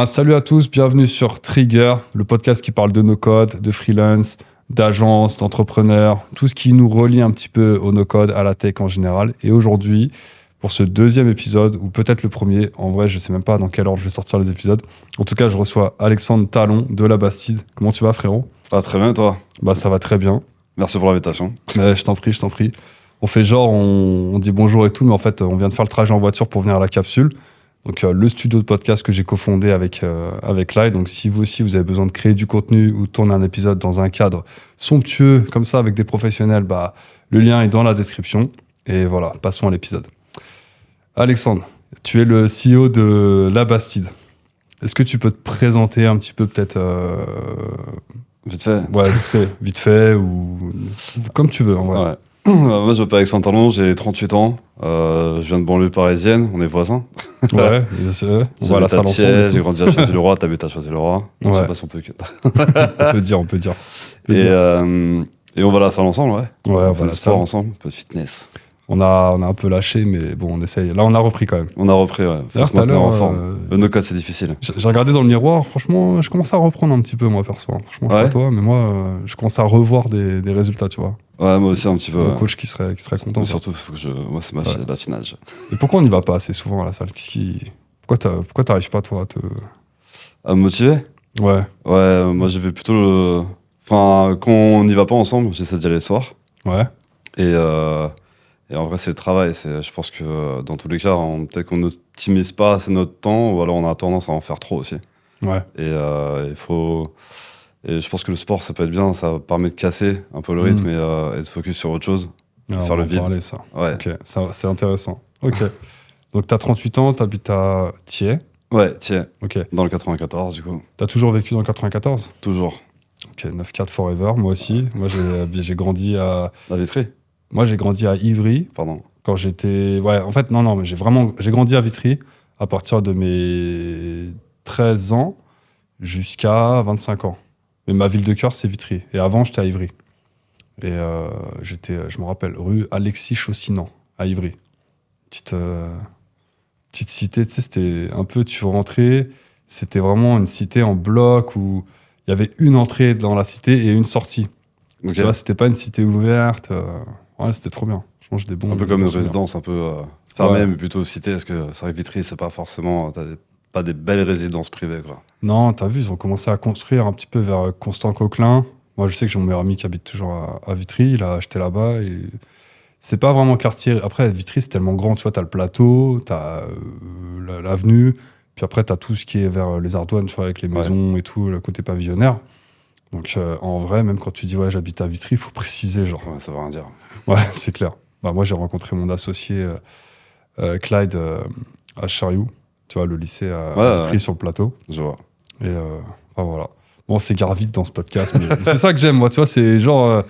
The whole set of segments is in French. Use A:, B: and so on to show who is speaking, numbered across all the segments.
A: Salut à tous, bienvenue sur Trigger, le podcast qui parle de no-code, de freelance, d'agence, d'entrepreneurs, tout ce qui nous relie un petit peu au no-code, à la tech en général. Et aujourd'hui, pour ce deuxième épisode, ou peut-être le premier, en vrai, je sais même pas dans quel ordre je vais sortir les épisodes. En tout cas, je reçois Alexandre Talon de La Bastide. Comment tu vas, frérot ?
B: Très bien, toi ?
A: Ça va très bien.
B: Merci pour l'invitation.
A: Je t'en prie. On fait genre, on dit bonjour et tout, mais en fait, on vient de faire le trajet en voiture pour venir à la capsule. Donc, le studio de podcast que j'ai cofondé avec Clyde. Donc, si vous aussi, vous avez besoin de créer du contenu ou de tourner un épisode dans un cadre somptueux, comme ça, avec des professionnels, le lien est dans la description. Et voilà, passons à l'épisode. Alexandre, tu es le CEO de La Bastide. Est-ce que tu peux te présenter un petit peu, peut-être
B: Vite fait.
A: Ouais, vite fait, ou comme tu veux, en vrai.
B: Ouais. Moi, je m'appelle Alexandre Talon, j'ai 38 ans. Je viens de banlieue parisienne, on est voisins.
A: Ouais, on va à la salle ensemble.
B: J'ai grandi à Choisy-le-Roi, t'habites à Choisy-le-Roi.
A: Ouais.
B: Je sais pas si on peut.
A: On peut dire.
B: Et on va à la salle ensemble, ouais.
A: Ouais,
B: on fait le sport ensemble, un peu de fitness.
A: On a un peu lâché, mais bon, on essaye. Là, on a repris quand même.
B: On a repris, ouais. Faut se maintenir en forme. Le no-code, c'est difficile.
A: J'ai regardé dans le miroir, franchement, je commence à reprendre un petit peu, moi, perso. Franchement, je sais pas toi, mais moi, je commence à revoir des résultats, tu vois.
B: Ouais, moi aussi, un petit peu.
A: C'est mon coach qui serait content.
B: Mais surtout, faut que moi, c'est l'affinage.
A: Et pourquoi on n'y va pas assez souvent à la salle ? Pourquoi t'arrives pas, toi,
B: à me motiver ?
A: Ouais.
B: Ouais, moi, je vais plutôt Enfin, quand on n'y va pas ensemble, j'essaie d'y aller le soir.
A: Ouais.
B: Et en vrai, c'est le travail. Je pense que dans tous les cas, peut-être qu'on n'optimise pas assez notre temps, ou alors on a tendance à en faire trop aussi.
A: Ouais.
B: Et je pense que le sport, ça peut être bien, ça permet de casser un peu le rythme et de focus sur autre chose. Faire le vide.
A: Parler, ça.
B: Ouais.
A: Ok, c'est intéressant. Ok. Donc, t'as 38 ans, t'habites à Thiers.
B: Ouais, Thiers.
A: Ok.
B: Dans le 94, du coup.
A: T'as toujours vécu dans le 94 ?
B: Toujours.
A: Ok, 9-4 forever, moi aussi. Moi, j'ai grandi à...
B: La Vitry ?
A: Moi, j'ai grandi à Ivry.
B: Pardon.
A: Quand j'étais... Ouais, en fait, non, mais j'ai grandi à Vitry à partir de mes 13 ans jusqu'à 25 ans. Mais ma ville de cœur, c'est Vitry. Et avant, j'étais à Ivry. Et je me rappelle, rue Alexis Chaussinan, à Ivry. Petite cité, tu sais, c'était un peu... Tu rentrais, c'était vraiment une cité en bloc où il y avait une entrée dans la cité et une sortie.
B: Okay.
A: Tu vois, c'était pas une cité ouverte. Ouais, c'était trop bien. Je mange des bons.
B: Un peu comme une
A: souvenirs.
B: résidence un peu fermée, mais plutôt cité. Parce que c'est vrai que Vitry, c'est pas forcément. Pas des belles résidences privées, quoi.
A: Non, t'as vu, ils ont commencé à construire un petit peu vers Constant Coquelin. Moi, je sais que j'ai mon meilleur ami qui habite toujours à Vitry. Il a acheté là-bas. Et c'est pas vraiment quartier. Après, Vitry, c'est tellement grand. Tu vois, t'as le plateau, t'as l'avenue. Puis après, t'as tout ce qui est vers les Ardoines, tu vois, avec les maisons et tout, le côté pavillonnaire. Donc, en vrai, même quand tu dis, ouais, j'habite à Vitry, il faut préciser, genre.
B: Ouais, ça veut rien dire.
A: Ouais, c'est clair. Moi, j'ai rencontré mon associé Clyde à Chariou, tu vois, le lycée à Vitry sur le plateau.
B: Je vois.
A: Et voilà. Bon, c'est gare vite dans ce podcast, mais c'est ça que j'aime, moi, tu vois, c'est genre,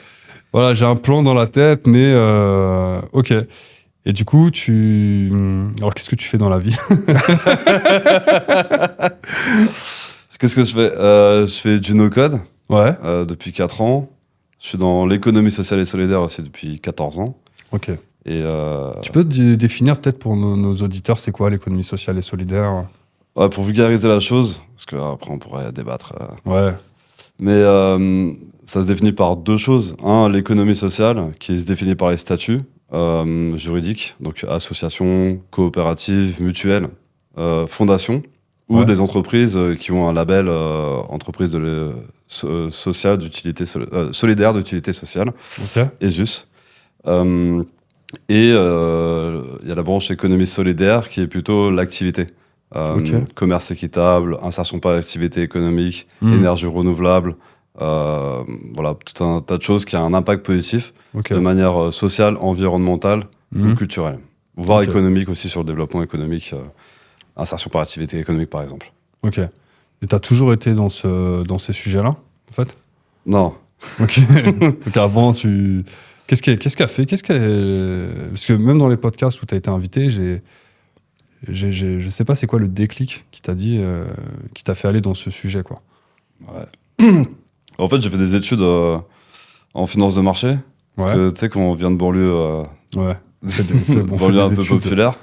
A: voilà, j'ai un plan dans la tête, mais ok. Et du coup, alors, qu'est-ce que tu fais dans la vie ?
B: Qu'est-ce que je fais ? Je fais du no-code.
A: Ouais.
B: Depuis 4 ans. Je suis dans l'économie sociale et solidaire aussi depuis 14 ans.
A: Ok.
B: Et
A: tu peux définir peut-être pour nos auditeurs, c'est quoi l'économie sociale et solidaire ?
B: Ouais, pour vulgariser la chose, parce qu'après on pourrait débattre.
A: Ouais.
B: Mais ça se définit par 2 choses. Un, l'économie sociale, qui se définit par les statuts juridiques, donc associations, coopératives, mutuelles, fondations, ou des entreprises qui ont un label entreprise sociale d'utilité solidaire d'utilité sociale, ESUS. Et il y a la branche économie solidaire qui est plutôt l'activité. Commerce équitable, insertion par l'activité économique, énergie renouvelable, voilà, tout un tas de choses qui a un impact positif de manière sociale, environnementale ou culturelle, voire économique aussi sur le développement économique, insertion par activité économique par exemple. Ok.
A: Et t'as toujours été dans ces sujets-là, en fait ?
B: Non.
A: Ok. Donc avant, Qu'est-ce qu'a fait Parce que même dans les podcasts où t'as été invité, je sais pas c'est quoi le déclic qui t'a dit, qui t'a fait aller dans ce sujet, quoi.
B: Ouais. En fait, j'ai fait des études en finance de marché. Parce que tu sais, quand on vient de banlieue, banlieue un peu populaire,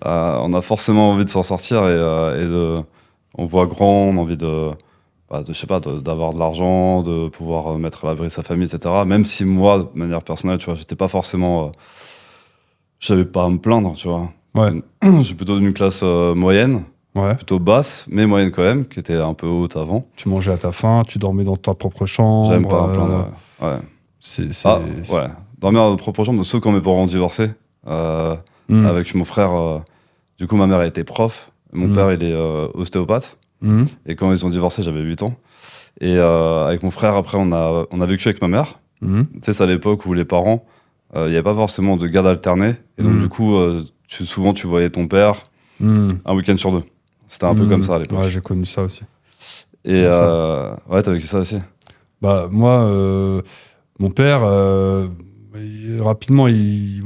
B: on a forcément envie de s'en sortir et de on voit grand, on a envie je sais pas, d'avoir de l'argent, de pouvoir mettre à l'abri sa famille, etc. Même si moi, de manière personnelle, tu vois, j'étais pas forcément, j'avais pas à me plaindre, tu vois.
A: Ouais.
B: J'ai plutôt une classe moyenne,
A: Ouais.
B: plutôt basse, mais moyenne quand même, qui était un peu haute avant.
A: Tu mangeais à ta faim, tu dormais dans ta propre chambre.
B: J'aime pas à me plaindre. Ouais.
A: C'est,
B: Ouais. Dormir dans ma propre chambre, sauf quand mes parents ont divorcé. Avec mon frère, du coup, ma mère était prof. Mon père, il est ostéopathe. Et quand ils ont divorcé, j'avais 8 ans. Et avec mon frère, après, on a vécu avec ma mère. Tu sais, c'est à l'époque où les parents, il n'y avait pas forcément de garde alternée. Et donc, du coup, souvent, tu voyais ton père un week-end sur 2. C'était un peu comme ça à l'époque.
A: Ouais, j'ai connu ça aussi.
B: Et ouais, t'as vécu ça aussi.
A: Bah, moi, mon père, rapidement, il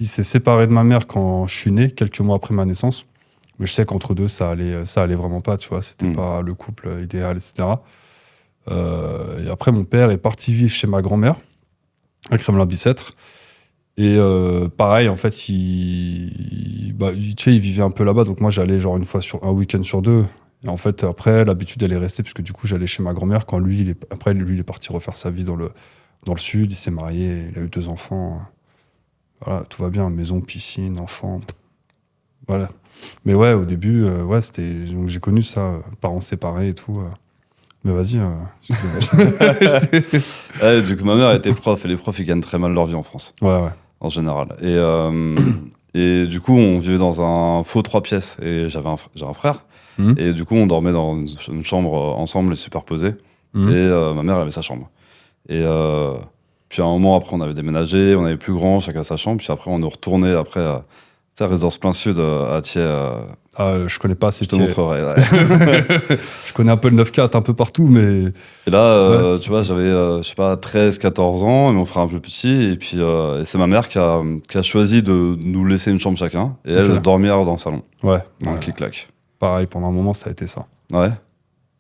A: s'est séparé de ma mère quand je suis né, quelques mois après ma naissance. Mais je sais qu'entre deux, ça allait vraiment pas, tu vois. C'était pas le couple idéal, etc. Et après, mon père est parti vivre chez ma grand-mère, à Kremlin-Bicêtre. Et pareil, en fait, tu sais, il vivait un peu là-bas. Donc moi, j'allais genre un week-end sur 2. Et en fait, après, l'habitude, elle est restée, puisque du coup, j'allais chez ma grand-mère quand lui, il est parti refaire sa vie dans le sud. Il s'est marié, il a eu 2 enfants. Voilà, tout va bien. Maison, piscine, enfants. Voilà. Mais ouais, au début, donc j'ai connu ça, parents séparés et tout. Mais vas-y.
B: Ouais, du coup, ma mère était prof, et les profs, ils gagnent très mal leur vie en France.
A: Ouais.
B: En général. Et du coup, on vivait dans un faux 3 pièces, et j'ai un frère. Et du coup, on dormait dans une chambre ensemble, superposée. Et ma mère, elle avait sa chambre. Et puis à un moment, après, on avait déménagé, on avait plus grand, chacun sa chambre. Puis après, on est retourné après à résidence plein sud à Thiers.
A: Je connais pas assez
B: Je te
A: Thiers.
B: montrerai. Ouais.
A: Je connais un peu le 9-4 un peu partout, mais...
B: Et là, tu vois, j'avais, je sais pas, 13, 14 ans, et mon frère un peu petit. Et puis, et c'est ma mère qui a choisi de nous laisser une chambre chacun. Et elle, dormir dans le salon.
A: Ouais.
B: Dans le clic-clac.
A: Pareil, pendant un moment, ça a été ça.
B: Ouais.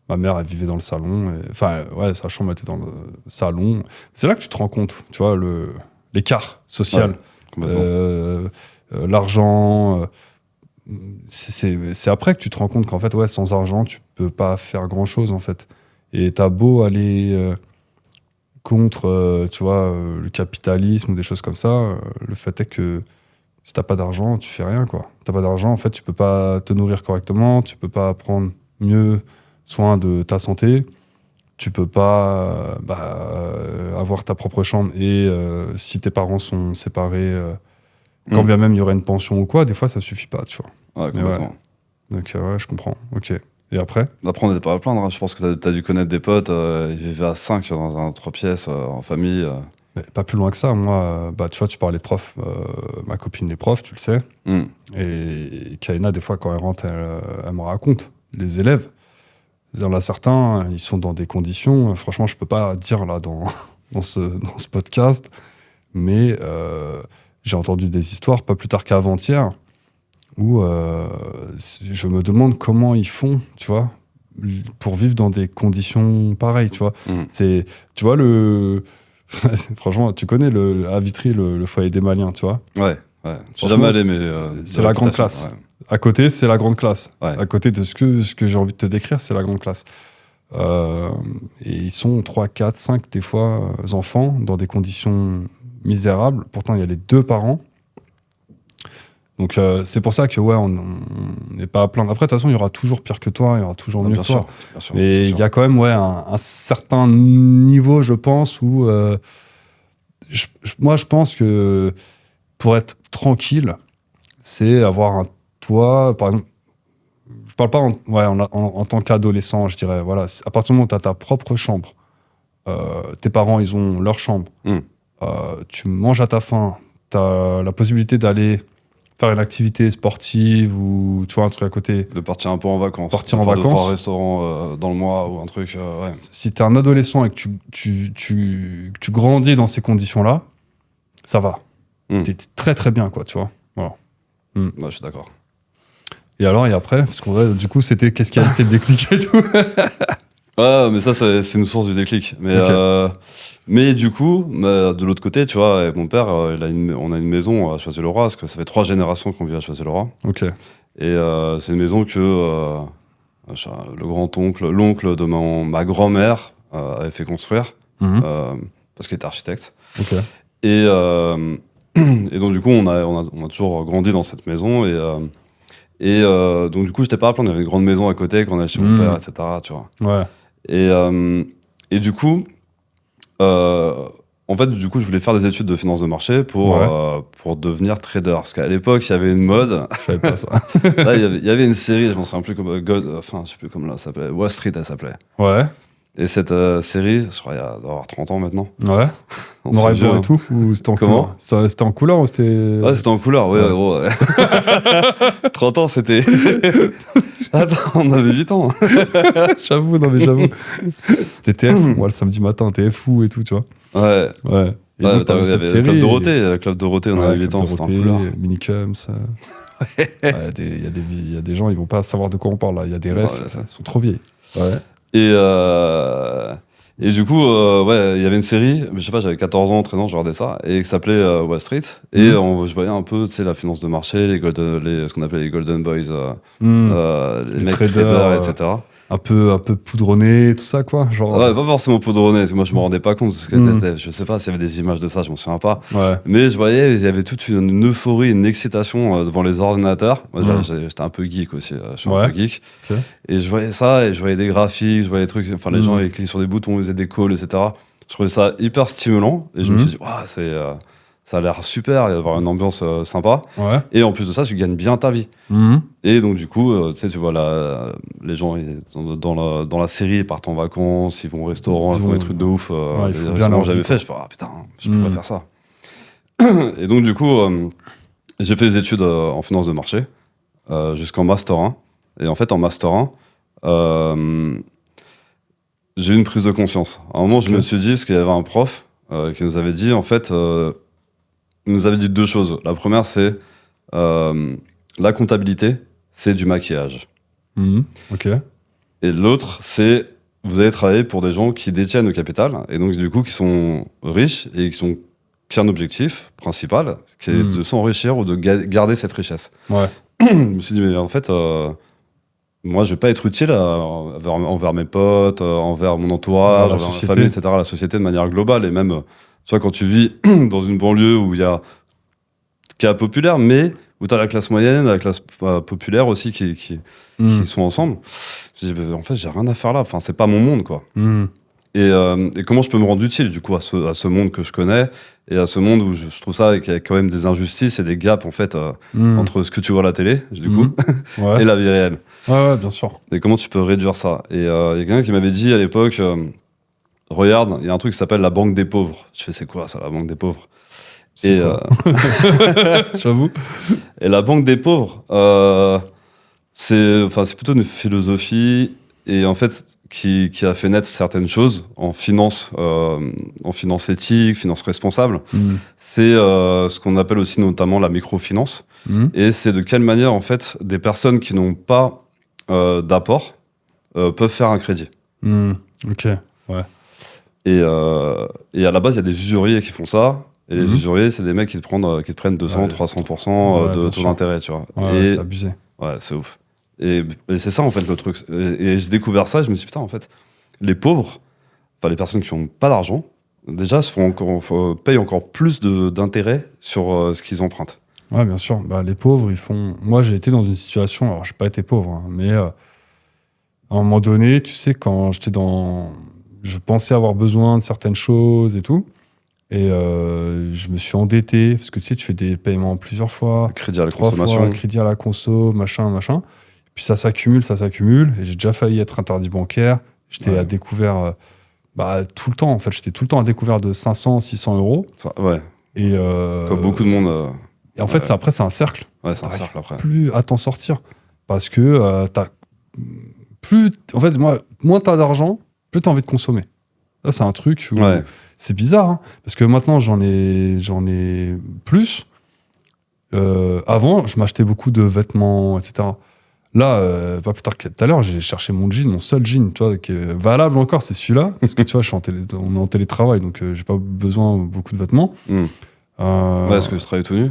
A: Ma mère, elle vivait dans le salon. Enfin, ouais, sa chambre était dans le salon. C'est là que tu te rends compte, tu vois, l'écart social.
B: Ouais,
A: l'argent... c'est après que tu te rends compte qu'en fait, ouais, sans argent, tu peux pas faire grand-chose, en fait. Et t'as beau aller contre, tu vois, le capitalisme ou des choses comme ça, le fait est que si t'as pas d'argent, tu fais rien, quoi. T'as pas d'argent, en fait, tu peux pas te nourrir correctement, tu peux pas prendre mieux soin de ta santé, tu peux pas avoir ta propre chambre. Et si tes parents sont séparés... quand bien même il y aurait une pension ou quoi, des fois ça suffit pas, tu vois.
B: Ouais, complètement.
A: Ouais. Donc ouais, je comprends. Ok. Et après
B: on n'était pas à plaindre. Hein. Je pense que t'as dû connaître des potes, ils vivaient à 5 dans un 3 pièces en famille.
A: Mais pas plus loin que ça. Moi, tu vois, tu parlais de prof. Ma copine est prof, tu le sais. Et Kaina, des fois, quand elle rentre, elle me raconte les élèves. Il y en a certains, ils sont dans des conditions. Franchement, je peux pas dire là dans ce podcast, mais j'ai entendu des histoires pas plus tard qu'avant-hier où je me demande comment ils font, tu vois, pour vivre dans des conditions pareilles, tu vois. Tu vois, franchement, tu connais à Vitry le foyer des Maliens, tu vois.
B: Ouais. Je suis jamais allé, mais
A: c'est la grande classe. Ouais. À côté, c'est la grande classe.
B: Ouais.
A: À côté de ce que j'ai envie de te décrire, c'est la grande classe. Et ils sont 3, 4, 5 des fois enfants dans des conditions misérables. Pourtant, il y a les 2 parents. Donc, c'est pour ça que, ouais, on n'est pas à plaindre. Après, de toute façon, il y aura toujours pire que toi, il y aura toujours mieux que toi.
B: Bien sûr,
A: et il y a quand même, ouais, un certain niveau, je pense, où moi, je pense que pour être tranquille, c'est avoir un toit, par exemple. Je parle pas en tant qu'adolescent, je dirais. Voilà, à partir du moment où tu as ta propre chambre, tes parents, ils ont leur chambre, tu manges à ta faim, tu as la possibilité d'aller faire une activité sportive ou tu vois, un truc à côté.
B: De partir un peu en vacances.
A: Partir en
B: vacances.
A: 2-3
B: restaurants dans le mois ou un truc. Ouais.
A: Si tu es un adolescent et que tu grandis dans ces conditions-là, ça va. T'es très très bien, quoi, tu vois. Voilà.
B: Ouais, je suis d'accord.
A: Et alors, et après, parce qu'on du coup, c'était qu'est-ce qui a été le déclic et tout.
B: Ouais, mais ça, c'est une source du déclic. Mais du coup, de l'autre côté, tu vois, avec mon père, on a une maison à Choisy-le-Roi, parce que ça fait 3 générations qu'on vit à Choisy-le-Roi.
A: Ok.
B: Et c'est une maison que le grand-oncle, l'oncle de ma grand-mère avait fait construire, parce qu'il était architecte.
A: Ok.
B: Et donc, du coup, on a toujours grandi dans cette maison. Donc, du coup, j'étais pas à plaindre. Il y avait une grande maison à côté quand on allait chez mon père, etc. Tu vois.
A: Ouais.
B: Et du coup, en fait, du coup, je voulais faire des études de finance de marché pour devenir trader. Parce qu'à l'époque, il y avait une mode.
A: Je savais pas ça.
B: Là, il y avait une série, je m'en souviens plus je sais plus comment elle s'appelait. Wall Street, elle s'appelait.
A: Ouais.
B: Et cette série, je crois, il doit avoir 30 ans maintenant.
A: Ouais. Noir et blanc et tout. Ou c'était en
B: Comment
A: couleur? C'était en couleur ou c'était.
B: Ouais, c'était en couleur, ouais, gros. Ouais. 30 ans, c'était. Attends, on avait 8 ans.
A: J'avoue, non mais j'avoue. C'était TF, moi le samedi matin, TF et tout, tu vois.
B: Ouais.
A: Ouais. Et
B: Ouais,
A: donc,
B: il y avait
A: série,
B: le Club Dorothée, on avait 8 ans, c'était en couleur.
A: Minicums. Il y a des gens, ils vont pas savoir de quoi on parle là. Il y a des refs, ils sont trop vieilles. Ouais.
B: Et du coup, ouais, il y avait une série, je sais pas, j'avais 14 ans, 13 ans, je regardais ça, et qui s'appelait Wall Street. Et je voyais un peu, tu sais, la finance de marché, ce qu'on appelait les Golden Boys, les mecs traders, etc.
A: Un peu poudronné, tout ça, quoi. Genre,
B: ouais, pas forcément poudronné, parce que moi je me rendais pas compte de ce que c'était. Je sais pas s'il y avait des images de ça, je m'en souviens pas.
A: Ouais.
B: Mais je voyais, il y avait toute une euphorie, une excitation devant les ordinateurs. Moi j'étais un peu geek aussi, je suis un peu geek.
A: Okay.
B: Et je voyais ça, et je voyais des graphiques, je voyais des trucs, enfin les gens ils cliquaient sur des boutons, ils faisaient des calls, etc. Je trouvais ça hyper stimulant, et je me suis dit, ça a l'air super, il va y avoir une ambiance sympa.
A: Ouais.
B: Et en plus de ça, tu gagnes bien ta vie. Et donc, du coup, tu sais, tu vois, les gens dans la série, ils partent en vacances, ils vont au restaurant, ils font des trucs de ouf.
A: Il faut
B: des
A: bien
B: restaurants que j'avais fait, je fais, ah putain, je pourrais faire ça. Et donc, du coup, j'ai fait des études en finance de marché jusqu'en Master 1. Et en fait, en Master 1, j'ai eu une prise de conscience. À un moment, je me suis dit, parce qu'il y avait un prof qui nous avait dit, en fait, il nous avait dit deux choses. La première, c'est la comptabilité, c'est du maquillage.
A: Ok.
B: Et l'autre, c'est vous allez travailler pour des gens qui détiennent le capital et donc du coup qui sont riches et qui ont un objectif principal, qui est de s'enrichir ou de garder cette richesse.
A: Ouais.
B: Je me suis dit, mais en fait, moi, je vais pas être utile envers mes potes, envers mon entourage, envers ma famille, etc., la société de manière globale. Et même, tu vois, quand tu vis dans une banlieue qui est populaire, mais où tu as la classe moyenne, la classe populaire aussi qui sont ensemble, je me dis, bah, en fait, j'ai rien à faire là. Enfin, c'est pas mon monde, quoi. Et comment je peux me rendre utile, du coup, à ce monde que je connais et à ce monde où je trouve ça qu'il y a quand même des injustices et des gaps, en fait, entre ce que tu vois à la télé, du coup, et la vie réelle.
A: Ouais, bien sûr.
B: Et comment tu peux réduire ça. Et il y a quelqu'un qui m'avait dit à l'époque, regarde, il y a un truc qui s'appelle la banque des pauvres. Je fais, c'est quoi ça, la banque des pauvres?
A: J'avoue.
B: Et la banque des pauvres, c'est plutôt une philosophie et en fait qui a fait naître certaines choses en finance éthique, finance responsable. C'est ce qu'on appelle aussi notamment la microfinance. Et c'est de quelle manière en fait des personnes qui n'ont pas d'apport peuvent faire un crédit.
A: Ok. Ouais.
B: Et à la base, il y a des usuriers qui font ça. Et les usuriers, c'est des mecs qui te prennent 200, 300% de taux d'intérêt, tu vois.
A: Ouais, c'est abusé.
B: Ouais, c'est ouf. Et c'est ça, en fait, le truc. Et j'ai découvert ça, et je me suis dit, putain, en fait, les pauvres, enfin, les personnes qui n'ont pas d'argent, déjà, payent encore plus d'intérêt sur ce qu'ils empruntent.
A: Ouais, bien sûr. Bah, les pauvres, ils font... Moi, j'ai été dans une situation... Alors, j'ai pas été pauvre, hein, mais à un moment donné, tu sais, quand j'étais dans... Je pensais avoir besoin de certaines choses et tout. Et je me suis endetté, parce que tu sais, tu fais des paiements plusieurs fois.
B: Crédit à la
A: 3
B: consommation.
A: fois, crédit à la conso, machin. Puis ça s'accumule. Et j'ai déjà failli être interdit bancaire. J'étais à découvert tout le temps, en fait. J'étais tout le temps à découvert de 500, 600 euros.
B: Ça, ouais.
A: Et,
B: comme beaucoup de monde.
A: Et en fait, après, c'est un cercle.
B: Ouais, c'est un cercle après.
A: Plus à t'en sortir. Parce que t'as plus... En fait, moins t'as d'argent, plus t'as envie de consommer. Ça, c'est un truc où...
B: Ouais.
A: C'est bizarre, hein, parce que maintenant, j'en ai plus. Avant, je m'achetais beaucoup de vêtements, etc. Là, pas plus tard que tout à l'heure, j'ai cherché mon seul jean, tu vois, qui est valable encore, c'est celui-là. Parce que tu vois, on est en télétravail, donc j'ai pas besoin de beaucoup de vêtements.
B: Ouais, est-ce que je travaille tout nu?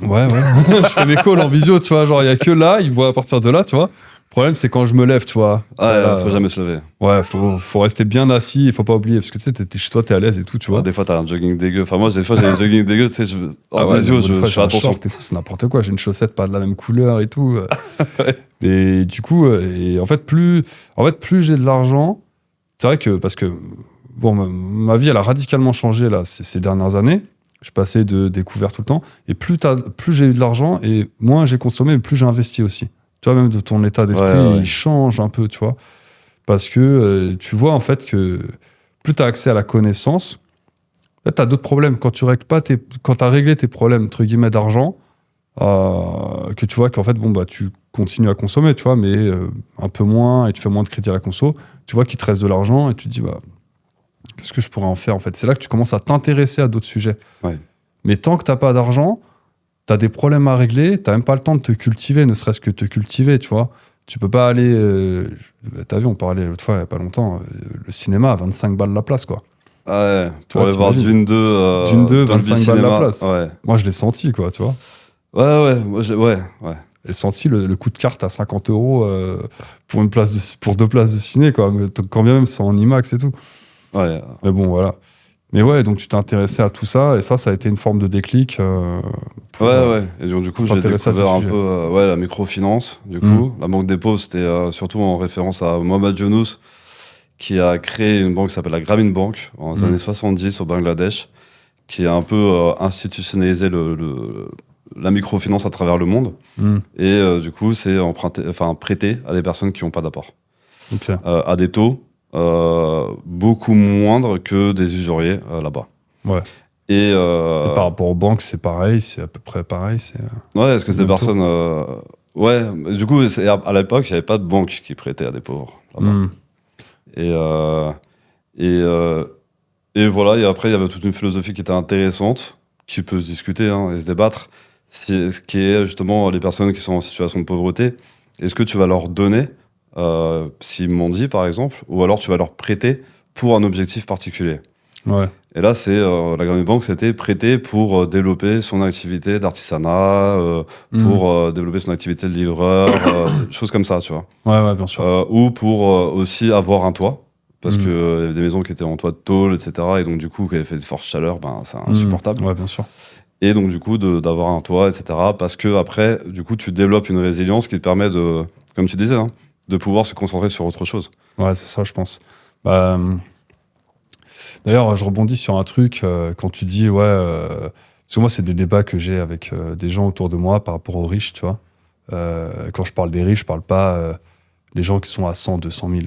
A: Ouais. Je fais mes calls en visio, tu vois, genre, il y a que là, ils voient à partir de là, tu vois. problème, c'est quand je me lève, tu vois.
B: Ouais, faut jamais se lever.
A: Ouais, faut rester bien assis, il faut pas oublier, parce que tu sais, t'es chez toi, t'es à l'aise et tout, tu vois.
B: Des fois, t'as un jogging dégueu. Enfin, moi, des fois, j'ai un jogging dégueu, tu sais, en
A: ouais,
B: visio,
A: des fois,
B: je
A: j'ai
B: fais
A: un
B: attention.
A: short et tout, c'est n'importe quoi. J'ai une chaussette pas de la même couleur et tout. Et du coup, et en fait, plus j'ai de l'argent, c'est vrai que, parce que, bon, ma vie, elle a radicalement changé, là, ces dernières années. Je passais de découvert tout le temps. Et plus j'ai eu de l'argent et moins j'ai consommé, mais plus j'ai investi aussi. Tu vois, même de ton état d'esprit,
B: Ouais.
A: il change un peu, tu vois. Parce que tu vois, en fait, que plus tu as accès à la connaissance, là, tu as d'autres problèmes. Quand tu règles pas quand tu as réglé tes problèmes, entre guillemets, d'argent, que tu vois qu'en fait, bon, bah, tu continues à consommer, tu vois, mais un peu moins et tu fais moins de crédit à la conso, tu vois qu'il te reste de l'argent et tu te dis, bah, qu'est-ce que je pourrais en faire, en fait? C'est là que tu commences à t'intéresser à d'autres sujets.
B: Ouais.
A: Mais tant que t'as pas d'argent, t'as des problèmes à régler, t'as même pas le temps de te cultiver, ne serait-ce que te cultiver, tu vois. Tu peux pas aller... t'as vu, on parlait l'autre fois, il y a pas longtemps, le cinéma à 25 balles la place, quoi.
B: Ouais,
A: Toi,
B: pour aller voir
A: t'imagines.
B: Dune 2,
A: Dune 2,
B: Dolby
A: 25 balles la
B: Cinema.
A: place.
B: Ouais.
A: Moi, je l'ai senti, quoi, tu vois.
B: Ouais, ouais.
A: J'ai senti le coup de carte à 50 € pour pour 2 places de ciné, quoi. Mais quand bien même, c'est en IMAX et tout.
B: Ouais.
A: Mais bon, voilà. Mais ouais, donc tu t'es intéressé à tout ça, et ça a été une forme de déclic.
B: Ouais. Et donc, du coup, j'ai
A: t'intéresser à ces
B: découvert un
A: sujets.
B: peu la microfinance. Du coup, la Banque des Pauvres, c'était surtout en référence à Mohamed Younous, qui a créé une banque qui s'appelle la Grameen Bank en années 70 au Bangladesh, qui a un peu institutionnalisé la microfinance à travers le monde. Et du coup, c'est prêté à des personnes qui n'ont pas d'apport.
A: Ok.
B: À des taux beaucoup moindres que des usuriers là-bas.
A: Ouais.
B: Et,
A: Et par rapport aux banques, c'est pareil, c'est à peu près pareil.
B: ouais, est-ce que ces
A: même taux.
B: personnes... ouais, du coup, à l'époque, il n'y avait pas de banque qui prêtait à des pauvres là-bas. Et, et voilà, et après, il y avait toute une philosophie qui était intéressante, qui peut se discuter et se débattre, ce qui est justement les personnes qui sont en situation de pauvreté. Est-ce que tu vas leur donner, s'ils m'ont dit par exemple, ou alors tu vas leur prêter pour un objectif particulier?
A: Ouais.
B: Et là, la Grameen Bank, c'était prêter pour développer son activité d'artisanat, pour développer son activité de livreur, choses comme ça, tu vois.
A: Ouais, bien sûr.
B: Ou pour aussi avoir un toit, parce qu'il y avait des maisons qui étaient en toit de tôle, etc. Et donc, du coup, qui avaient fait de fortes chaleurs, ben, c'est insupportable.
A: Ouais, bien sûr.
B: Et donc, du coup, d'avoir un toit, etc. Parce que après, du coup, tu développes une résilience qui te permet de, comme tu disais, de pouvoir se concentrer sur autre chose.
A: Ouais, c'est ça, je pense. Bah, d'ailleurs, je rebondis sur un truc quand tu dis, parce que moi, c'est des débats que j'ai avec des gens autour de moi par rapport aux riches, tu vois. Quand je parle des riches, je parle pas des gens qui sont à 100, 200 000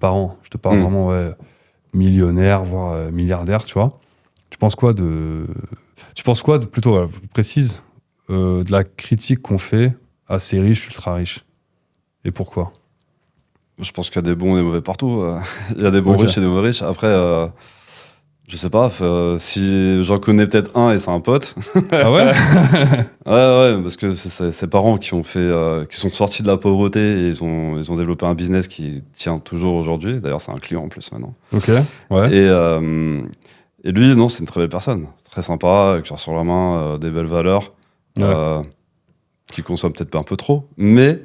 A: par an. Je te parle vraiment millionnaires, voire milliardaires, tu vois. Tu penses quoi plutôt, précise, de la critique qu'on fait à ces riches, ultra riches? Et pourquoi?
B: Je pense qu'il y a des bons et des mauvais partout. Il y a des bons riches et des mauvais riches. Après, je sais pas, si j'en connais peut-être un et c'est un pote.
A: Ah ouais?
B: Ouais, parce que c'est ses parents qui ont fait, qui sont sortis de la pauvreté et ils ont développé un business qui tient toujours aujourd'hui. D'ailleurs, c'est un client en plus maintenant.
A: Ok, ouais.
B: Et lui, non, c'est une très belle personne. Très sympa, cœur sur la main, des belles valeurs.
A: Ouais.
B: Qui consomme peut-être pas un peu trop, mais...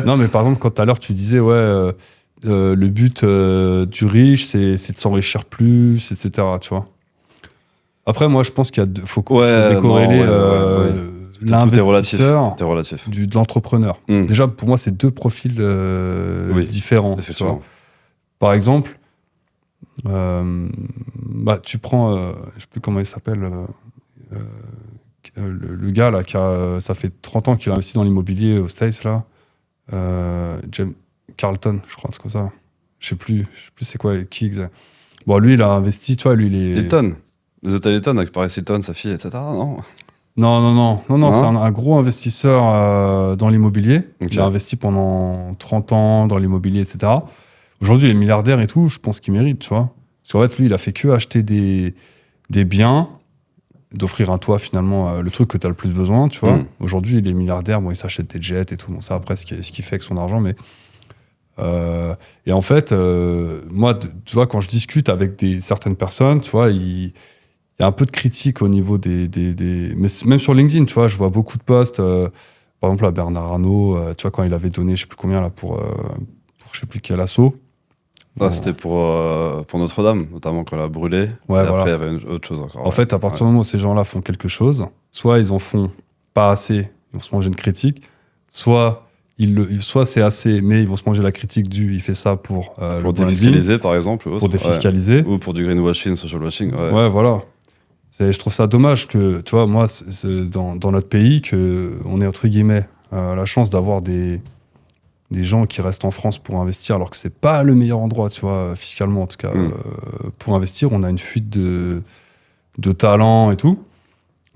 A: Non, mais par exemple, quand tout à l'heure, tu disais, le but du riche, c'est de s'enrichir plus, etc., tu vois. Après, moi, je pense qu'il faut décorréler l'investisseur de l'entrepreneur. Déjà, pour moi, c'est deux profils différents. Tu vois. Par exemple, tu prends, je sais plus comment il s'appelle, le gars là, ça fait 30 ans qu'il a investi dans l'immobilier aux States, là. James Carlton, je crois, c'est comme ça. Je sais plus c'est quoi, qui exact. Bon, lui, il a investi, tu vois, lui,
B: Hilton. Les hôtels Hilton avec Paris Hilton, sa fille, etc.
A: Non, c'est un gros investisseur dans l'immobilier. Okay. Il a investi pendant 30 ans dans l'immobilier, etc. Aujourd'hui, il est milliardaire et tout, je pense qu'il mérite, tu vois. Parce qu'en fait, lui, il a fait que acheter des biens, d'offrir un toit, finalement, le truc que tu as le plus besoin, tu vois. Aujourd'hui, il est milliardaire, bon, il s'achète des jets et tout. Bon, ça, après, ce qu'il fait avec son argent, mais... et en fait, moi, tu vois, quand je discute avec certaines personnes, tu vois, il y a un peu de critique au niveau des... Mais même sur LinkedIn, tu vois, je vois beaucoup de posts Par exemple, à Bernard Arnault, tu vois, quand il avait donné, je sais plus combien, là, pour je sais plus quel assaut. Bon,
B: C'était pour Notre-Dame, notamment quand elle a brûlé.
A: ouais,
B: Et
A: voilà.
B: après, il y avait autre chose encore.
A: En fait, à partir du moment où ces gens-là font quelque chose, soit ils en font pas assez, ils vont se manger une critique, soit, soit c'est assez, mais ils vont se manger la critique du il fait ça pour le
B: Pour
A: branding,
B: défiscaliser, par exemple.
A: pour défiscaliser.
B: Ou pour du greenwashing, social washing. Ouais.
A: Ouais, voilà. Je trouve ça dommage que, tu vois, moi, c'est dans notre pays, on ait, entre guillemets, la chance d'avoir des gens qui restent en France pour investir, alors que c'est pas le meilleur endroit, tu vois, fiscalement en tout cas, pour investir. On a une fuite de talent et tout.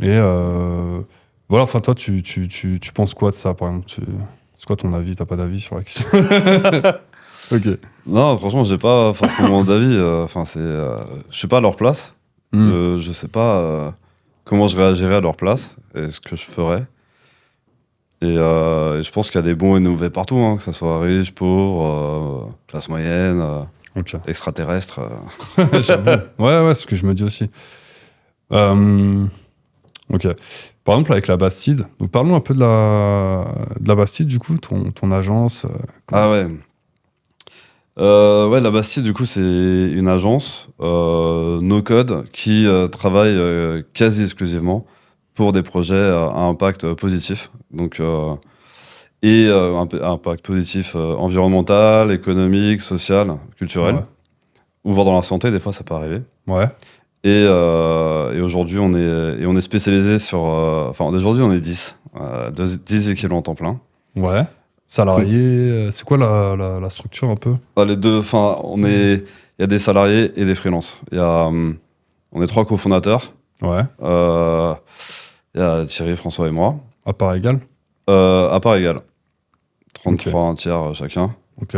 A: Et voilà, enfin, toi, tu penses quoi de ça, par exemple c'est quoi ton avis? T'as pas d'avis sur la question? Ok.
B: Non, franchement, j'ai pas forcément d'avis. Enfin, je suis pas à leur place. Je sais pas comment je réagirais à leur place et ce que je ferais. Et je pense qu'il y a des bons et des mauvais partout, hein, que ce soit riche, pauvre, classe moyenne,
A: Ok.
B: extraterrestre.
A: J'avoue. Ouais, c'est ce que je me dis aussi. Ok. Par exemple, avec la Bastide, donc parlons un peu de la Bastide, du coup, ton agence.
B: Ah ouais. Ouais, la Bastille, du coup, c'est une agence no-code qui travaille quasi exclusivement pour des projets à impact positif. Donc, impact positif environnemental, économique, social, culturel.
A: Ouais.
B: Ou voire dans la santé, des fois, ça peut arriver.
A: Ouais.
B: Et aujourd'hui, on est spécialisé sur... Enfin, aujourd'hui, on est 10. 10 équivalents temps plein.
A: Ouais. Salarié, c'est quoi la structure un peu?
B: Les deux, enfin, il y a des salariés et des freelances. On est 3 cofondateurs.
A: Ouais.
B: Il y a Thierry, François et moi.
A: À part égale?
B: À part égale. 33, un tiers chacun.
A: Ok.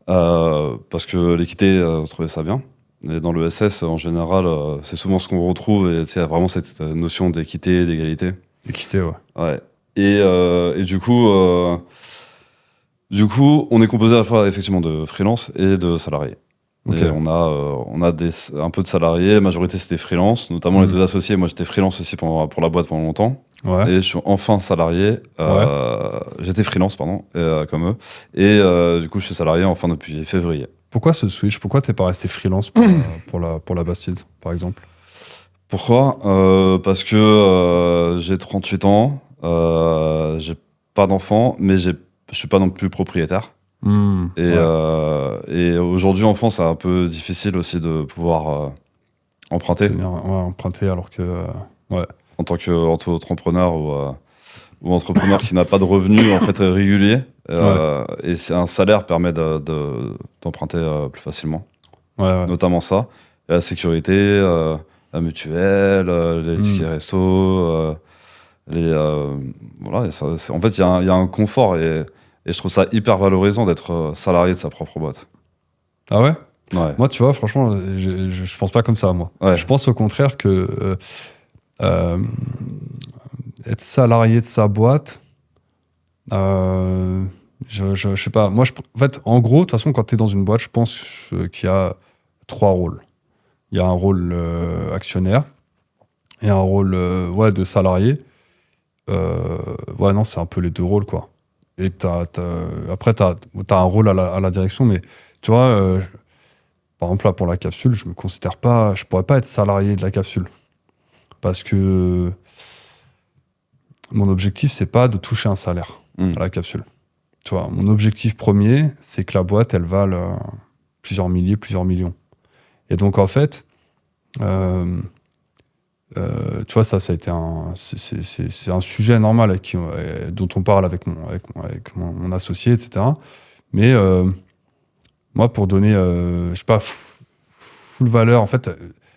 B: Parce que l'équité, on trouvait ça bien. Et dans le SS, en général, c'est souvent ce qu'on retrouve. Et il y a vraiment cette notion d'équité, d'égalité.
A: Équité, ouais.
B: Ouais. Et du coup, on est composé à la fois effectivement de freelance et de salariés.
A: Ok.
B: Et on a un peu de salariés, la majorité c'était freelance, notamment les deux associés. Moi j'étais freelance aussi pour la boîte pendant longtemps.
A: Ouais.
B: Et je suis enfin salarié. J'étais freelance, pardon, comme eux. Et du coup je suis salarié enfin depuis février.
A: Pourquoi ce switch? Pourquoi t'es pas resté freelance pour la Bastide, par exemple?
B: Pourquoi Parce que j'ai 38 ans, j'ai pas d'enfant, mais je suis pas non plus propriétaire. Et aujourd'hui en France, c'est un peu difficile aussi de pouvoir emprunter.
A: Emprunter alors que... ouais.
B: En tant qu'entrepreneur ou entrepreneur qui n'a pas de revenus en fait réguliers. Et un salaire permet d'emprunter plus facilement.
A: Ouais.
B: Notamment ça. Et la sécurité, la mutuelle, les tickets resto, voilà. En fait, il y a un confort et je trouve ça hyper valorisant d'être salarié de sa propre boîte.
A: Ah ouais?
B: Ouais.
A: Moi, tu vois, franchement, je pense pas comme ça, moi.
B: Ouais.
A: Je pense au contraire que être salarié de sa boîte, je sais pas. Moi, en fait, en gros, de toute façon, quand tu es dans une boîte, je pense qu'il y a 3 rôles. Il y a un rôle actionnaire et un rôle de salarié. Ouais, non, c'est un peu les 2 rôles, quoi. Et après, t'as un rôle à la direction, mais tu vois, par exemple, là, pour la capsule, je pourrais pas être salarié de la capsule. Parce que mon objectif, c'est pas de toucher un salaire à la capsule. Tu vois, mon objectif premier, c'est que la boîte, elle vale plusieurs milliers, plusieurs millions. Et donc, en fait, tu vois, ça a été c'est un sujet normal dont on parle avec mon associé, etc. Mais moi, pour donner, je sais pas, full valeur, en fait,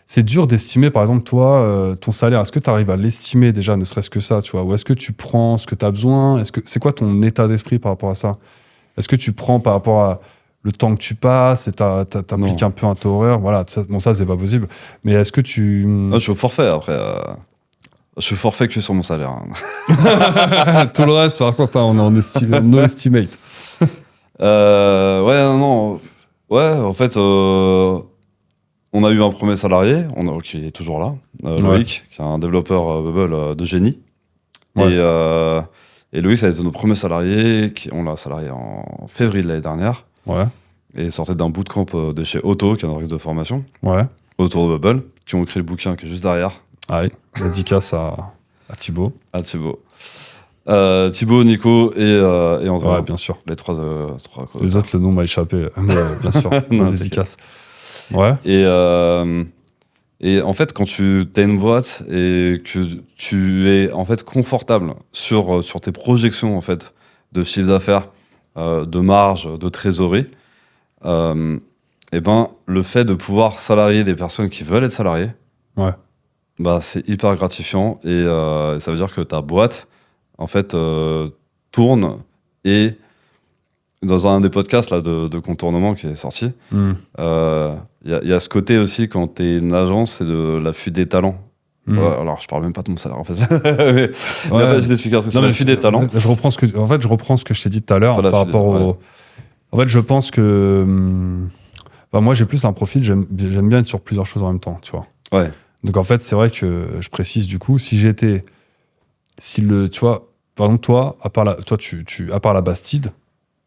A: c'est dur d'estimer, par exemple, toi, ton salaire. Est-ce que tu arrives à l'estimer déjà, ne serait-ce que ça, tu vois? Ou est-ce que tu prends ce que tu as besoin? C'est quoi ton état d'esprit par rapport à ça? Est-ce que tu prends par rapport à le temps que tu passes et t'appliques un peu un taux horaire? Voilà, ça, c'est pas possible. Mais est-ce que tu...
B: Je suis au forfait, après. Je suis forfait que sur mon salaire. Hein.
A: Tout le reste, par contre, on est en no estimate.
B: Ouais, non. Ouais, en fait... on a eu un premier salarié, qui est toujours là, Loïc, qui est un développeur Bubble de génie. Ouais. Et Loïc, ça a été notre premier salarié. On l'a salarié en février de l'année dernière.
A: Ouais.
B: Et il sortait d'un bootcamp de chez Auto, qui est un organisme de formation,
A: Ouais.
B: autour de Bubble, qui ont écrit le bouquin qui est juste derrière.
A: Ah oui. Dédicace à Thibaut.
B: Ah, Thibaut. Thibaut, Nico et André.
A: Ouais, bien sûr.
B: Les trois.
A: Les autres, le nom m'a échappé. Mais bien sûr,
B: Non,
A: dédicace. Ouais.
B: Et en fait, quand tu as une boîte et que tu es en fait confortable sur tes projections en fait de chiffre d'affaires, de marge, de trésorerie, et ben le fait de pouvoir salarier des personnes qui veulent être salariées,
A: Ouais.
B: bah c'est hyper gratifiant et ça veut dire que ta boîte en fait tourne. Et dans un des podcasts là de contournement qui est sorti,
A: Hmm.
B: il y a ce côté aussi quand t'es une agence, c'est de la fuite des talents.
A: Hmm.
B: Ouais, alors je parle même pas de mon salaire en fait. Mais
A: Ouais.
B: après, je t'explique un truc, c'est
A: Non,
B: la
A: mais
B: fuite des talents.
A: je reprends ce que je t'ai dit tout à l'heure
B: Pas la
A: par
B: fuite
A: rapport
B: des-
A: au. En fait, je pense que. Moi, j'ai plus un profil, j'aime bien être sur plusieurs choses en même temps, tu vois.
B: Ouais.
A: Donc, en fait, c'est vrai que je précise du coup, tu vois, par exemple, toi, à part la Bastide,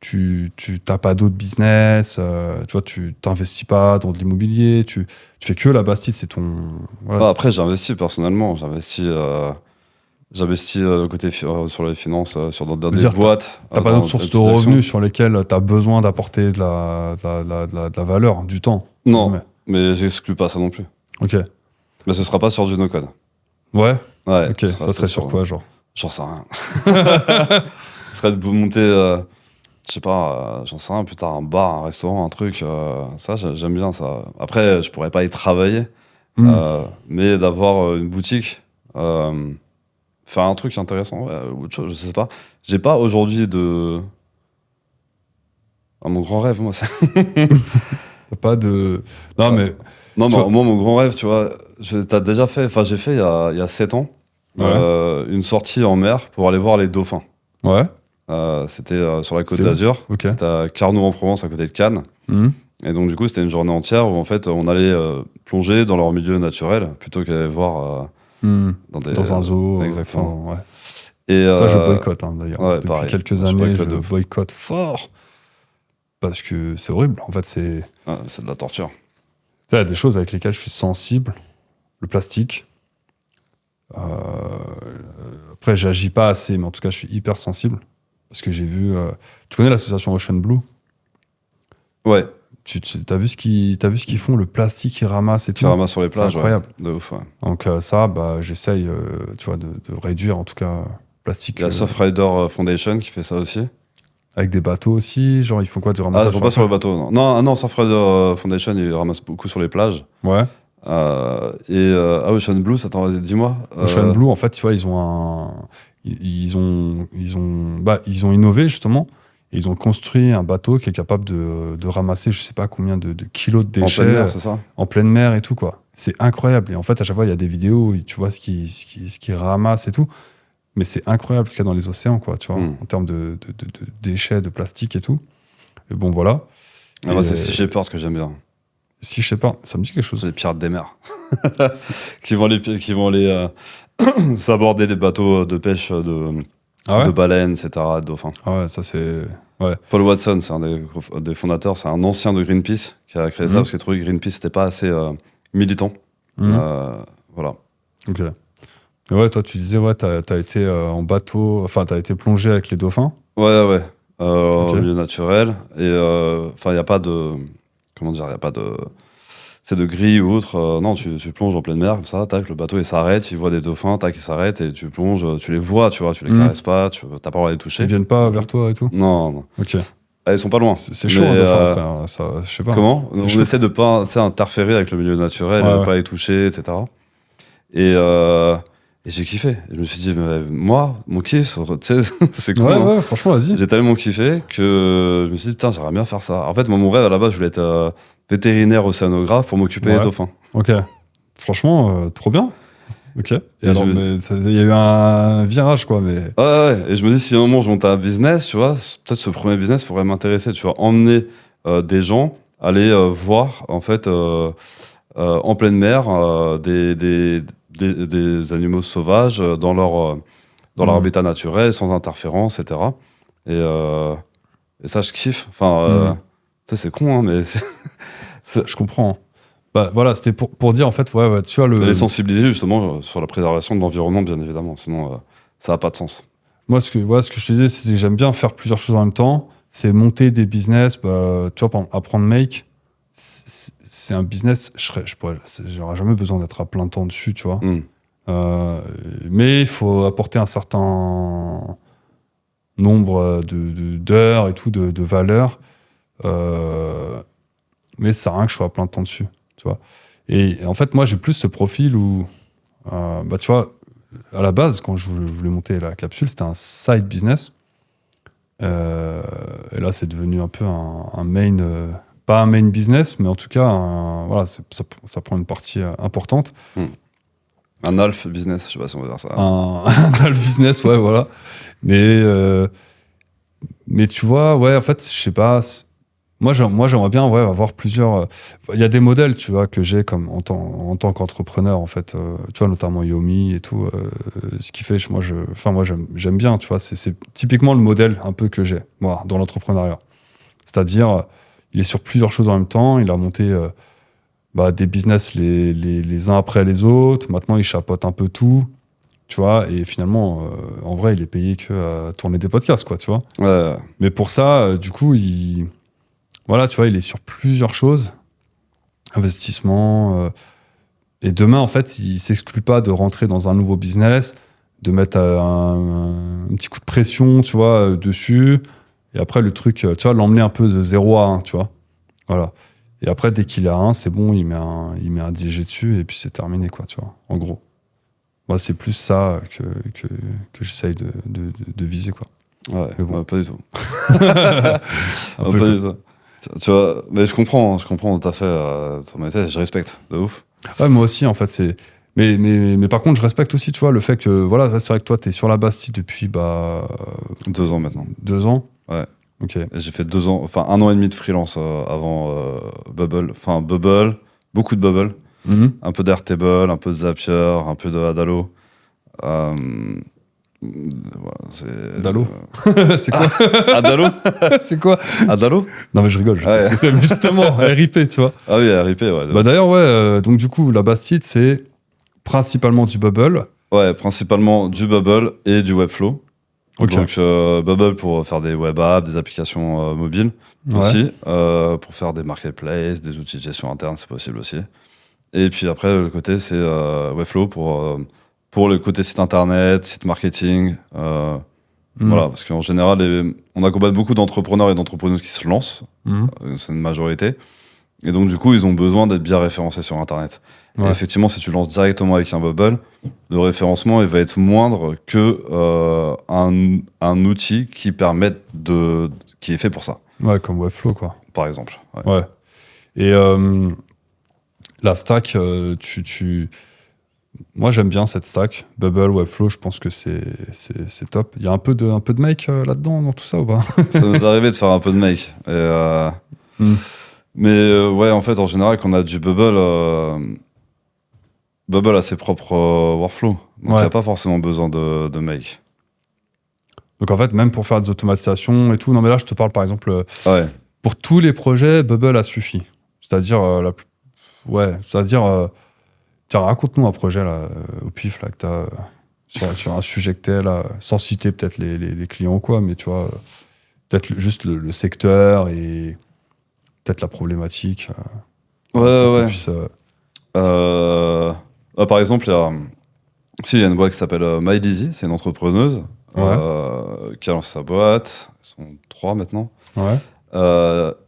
A: tu n'as pas d'autres business, tu vois, tu t'investis pas dans de l'immobilier, tu fais que la Bastide, c'est ton. Voilà,
B: Après, j'investis personnellement. J'investis côté sur les finances, dans
A: veux
B: des
A: dire,
B: boîtes.
A: t'as pas
B: dans
A: d'autres sources
B: des
A: de
B: petites actions.
A: revenus sur lesquelles tu as besoin d'apporter de la valeur, du temps.
B: Non, mais j'exclus pas ça non plus.
A: Ok.
B: Mais ce sera pas sur du no-code.
A: Ouais.
B: Ouais.
A: Ok. Ça serait sur quoi, genre?
B: J'en sais rien. Ce serait de monter, je sais pas, j'en sais rien, plus tard un bar, un restaurant, un truc. Ça, j'aime bien ça. Après, je pourrais pas y travailler, mais d'avoir une boutique, faire un truc intéressant, ouais, ou autre chose, je sais pas. J'ai pas aujourd'hui de. Mon grand rêve, moi, c'est.
A: T'as pas de. Non, mais.
B: Non,
A: Tu
B: mais
A: vois-
B: moi, mon grand rêve, tu vois, t'as déjà fait, enfin, j'ai fait il y a 7 ans,
A: Ouais.
B: une sortie en mer pour aller voir les dauphins.
A: Ouais.
B: C'était sur la Côte
A: C'était où?
B: d'Azur.
A: Ok.
B: C'était à Carnot-en-Provence, à côté de Cannes.
A: Mhm.
B: Et donc, du coup, c'était une journée entière où, en fait, on allait plonger dans leur milieu naturel plutôt qu'aller voir
A: Mhm.
B: dans
A: Dans un zoo.
B: Exactement.
A: Ouais.
B: Et,
A: Ça, je boycotte, hein, d'ailleurs.
B: ouais,
A: Depuis
B: pareil.
A: quelques
B: Je
A: années,
B: boycotte
A: je
B: de fou.
A: boycotte fort. Parce que c'est horrible. En fait, c'est.
B: c'est de la torture.
A: Il y a des choses avec lesquelles je suis sensible. Le plastique. Après, j'agis pas assez, mais en tout cas, je suis hyper sensible. Parce que j'ai vu. Tu connais l'association Ocean Blue?
B: Ouais,
A: Tu as vu ce qu'ils font, le plastique qu'ils ramassent et
B: qui
A: tout.
B: ramasse sur les
A: C'est
B: plages.
A: incroyable.
B: Ouais, de ouf, ouais.
A: Donc ça, j'essaye, tu vois, de réduire en tout cas le plastique.
B: Il y a Soft Rider Foundation qui fait ça aussi.
A: Avec des bateaux aussi, genre ils font quoi, du
B: Ah,
A: ramassage
B: ils font pas sur le bateau, non. Non, Soft Rider Foundation, ils ramassent beaucoup sur les plages.
A: Ouais.
B: Ocean Blue, attends, vas-y, dis-moi.
A: Ocean Blue, en fait, tu vois, ils ont innové justement. Et ils ont construit un bateau qui est capable de ramasser, je sais pas combien de kilos de
B: En
A: déchets
B: pleine mer, c'est ça?
A: en pleine mer et tout, quoi. C'est incroyable. Et en fait, à chaque fois, il y a des vidéos où tu vois ce qu'ils ramassent et tout. Mais c'est incroyable ce qu'il y a dans les océans, quoi, tu vois, en termes de déchets, de plastique et tout. Et bon, voilà.
B: Ah, moi, c'est Sea Shepherd que j'aime bien.
A: Si, je sais pas, ça me dit quelque chose.
B: C'est les pirates des mers. qui vont aller s'aborder les bateaux de pêche
A: Ah ouais?
B: de baleines, etc., de dauphins.
A: Ah ouais, ça c'est... Ouais.
B: Paul Watson, c'est un des fondateurs, c'est un ancien de Greenpeace qui a créé ça parce qu'il trouvait que Greenpeace n'était pas assez militant. Voilà.
A: Ok. Et ouais, toi, tu disais, ouais, t'as été en bateau, enfin, t'as été plongé avec les dauphins.
B: Ouais. Au
A: Ok.
B: milieu naturel. Et il n'y a pas de. Comment dire? Il n'y a pas de. C'est de grille ou autre. Non, tu plonges en pleine mer, comme ça, tac, le bateau il s'arrête, il voit des dauphins, tac, il s'arrête et tu plonges, tu les vois, tu vois, tu les caresses pas, t'as pas le droit de les toucher.
A: Ils viennent pas vers toi et tout.
B: Non.
A: Ok.
B: Ah, ils sont pas loin.
A: C'est chaud,
B: Mais,
A: un dauphin, frère. Ça, je sais pas.
B: Comment?
A: C'est
B: On
A: chaud.
B: essaie de pas interférer avec le milieu naturel,
A: Ouais,
B: de
A: ouais.
B: pas les toucher, etc. Et j'ai kiffé. Et je me suis dit, mais moi, mon kiff, tu sais, c'est cool.
A: Ouais,
B: hein.
A: ouais, franchement, vas-y.
B: J'ai tellement kiffé que je me suis dit, putain, j'aimerais bien faire ça. En fait, moi, mon rêve à la base, je voulais être vétérinaire océanographe pour m'occuper
A: Ouais.
B: des dauphins.
A: Ok. Franchement, trop bien. Ok. Et alors,
B: je-
A: mais il y a eu un virage, quoi, mais...
B: Ouais. Et je me dis, si un moment je monte un business, tu vois, peut-être ce premier business pourrait m'intéresser. Tu vois, emmener des gens, aller voir, en fait, en pleine mer, des animaux sauvages dans dans leur habitat naturel, sans interférence, etc. Et ça, je kiffe. Enfin, ça, c'est con, hein, mais
A: je comprends. Bah, voilà, c'était pour dire, en fait, ouais, tu vois,
B: les sensibiliser, justement, sur la préservation de l'environnement, bien évidemment. Sinon, ça n'a pas de sens.
A: Moi, ce que je te disais, c'est que j'aime bien faire plusieurs choses en même temps. C'est monter des business. Bah, tu vois, par exemple, apprendre Make, c'est un business, j'aurais jamais besoin d'être à plein temps dessus, tu vois. Mais il faut apporter un certain nombre d'heures et tout, de valeur. Mais ça sert à rien que je sois à plein temps dessus, tu vois. Et en fait, moi, j'ai plus ce profil où, bah, tu vois, à la base, quand je voulais monter la capsule, c'était un side business. Et là, c'est devenu un peu un main, pas un main business, mais en tout cas, voilà, ça prend une partie importante.
B: Un half business, je sais pas si on va dire ça.
A: Un half business, ouais, voilà. Mais tu vois, ouais, en fait, je sais pas. Moi, j'aimerais bien avoir plusieurs. Il y a des modèles, tu vois, que j'ai comme en tant qu'entrepreneur, en fait. Tu vois, notamment Yomi et tout. Ce qui fait, moi, j'aime bien, tu vois. C'est typiquement le modèle un peu que j'ai, moi, dans l'entrepreneuriat. C'est-à-dire, il est sur plusieurs choses en même temps. Il a monté des business les uns après les autres. Maintenant, il chapeaute un peu tout, tu vois. Et finalement, en vrai, il est payé que à tourner des podcasts, quoi, tu vois.
B: Ouais.
A: Mais pour ça, du coup, voilà, tu vois, il est sur plusieurs choses. Investissement. Et demain, en fait, il s'exclut pas de rentrer dans un nouveau business, de mettre un petit coup de pression, tu vois, dessus. Et après, le truc, tu vois, l'emmener un peu de 0 à 1, tu vois. Voilà. Et après, dès qu'il est à 1, c'est bon, il met un DG dessus et puis c'est terminé, quoi, tu vois, en gros. Moi, c'est plus ça que j'essaye de viser, quoi.
B: Ouais,
A: bon.
B: pas du tout. Pas du tout. Tu vois, mais je comprends tout à fait ton métier, je respecte, de ouf.
A: Ouais, moi aussi, en fait, c'est. Mais par contre, je respecte aussi, tu vois, le fait que, voilà, c'est vrai que toi, t'es sur la Bastille depuis,
B: 2 ans maintenant.
A: 2 ans.
B: Ouais.
A: Ok.
B: J'ai fait 2 ans, enfin 1 an et demi de freelance avant Bubble. Enfin, Bubble, beaucoup de Bubble. Un peu d'Airtable, un peu de Zapier, un peu de Adalo. Voilà,
A: Adalo c'est quoi
B: Adalo
A: C'est quoi
B: Adalo
A: Non, mais je rigole, je sais ce que c'est, mais justement, RIP, tu vois.
B: Ah oui, RIP, ouais.
A: Bah d'ailleurs, ouais, donc du coup, la Bastide, c'est principalement du Bubble.
B: Ouais, principalement du Bubble et du Webflow.
A: Okay.
B: Donc Bubble pour faire des web apps, des applications mobiles aussi, pour faire des marketplaces, des outils de gestion interne, c'est possible aussi. Et puis après, le côté, c'est Webflow pour le côté site internet, site marketing. Voilà, parce qu'en général, on accompagne beaucoup d'entrepreneurs et d'entrepreneuses qui se lancent, c'est une majorité. Et donc, du coup, ils ont besoin d'être bien référencés sur Internet. Ouais. Et effectivement, si tu lances directement avec un Bubble, le référencement il va être moindre que un outil qui qui est fait pour ça.
A: Ouais, comme Webflow, quoi.
B: Par exemple.
A: Ouais. Et la stack, moi, j'aime bien cette stack. Bubble, Webflow, je pense que c'est top. Il y a un peu de make là-dedans, dans tout ça, ou pas?
B: Ça nous est arrivé de faire un peu de make. Mais ouais, en fait, en général, quand on a du Bubble, Bubble a ses propres workflows. Donc, il n'y a pas forcément besoin de make.
A: Donc, en fait, même pour faire des automatisations et tout, non, mais là, je te parle, par exemple, pour tous les projets, Bubble a suffi. C'est-à-dire, tiens, raconte-nous un projet, là, au pif, là, que tu as sur un sujet que tu es, là, sans citer peut-être les clients ou quoi, mais tu vois, peut-être juste le secteur et peut-être la problématique.
B: Ouais. Par exemple, il y a une boîte qui s'appelle MyLeasy, c'est une entrepreneuse qui a lancé sa boîte. Ils sont 3 maintenant.
A: Ouais.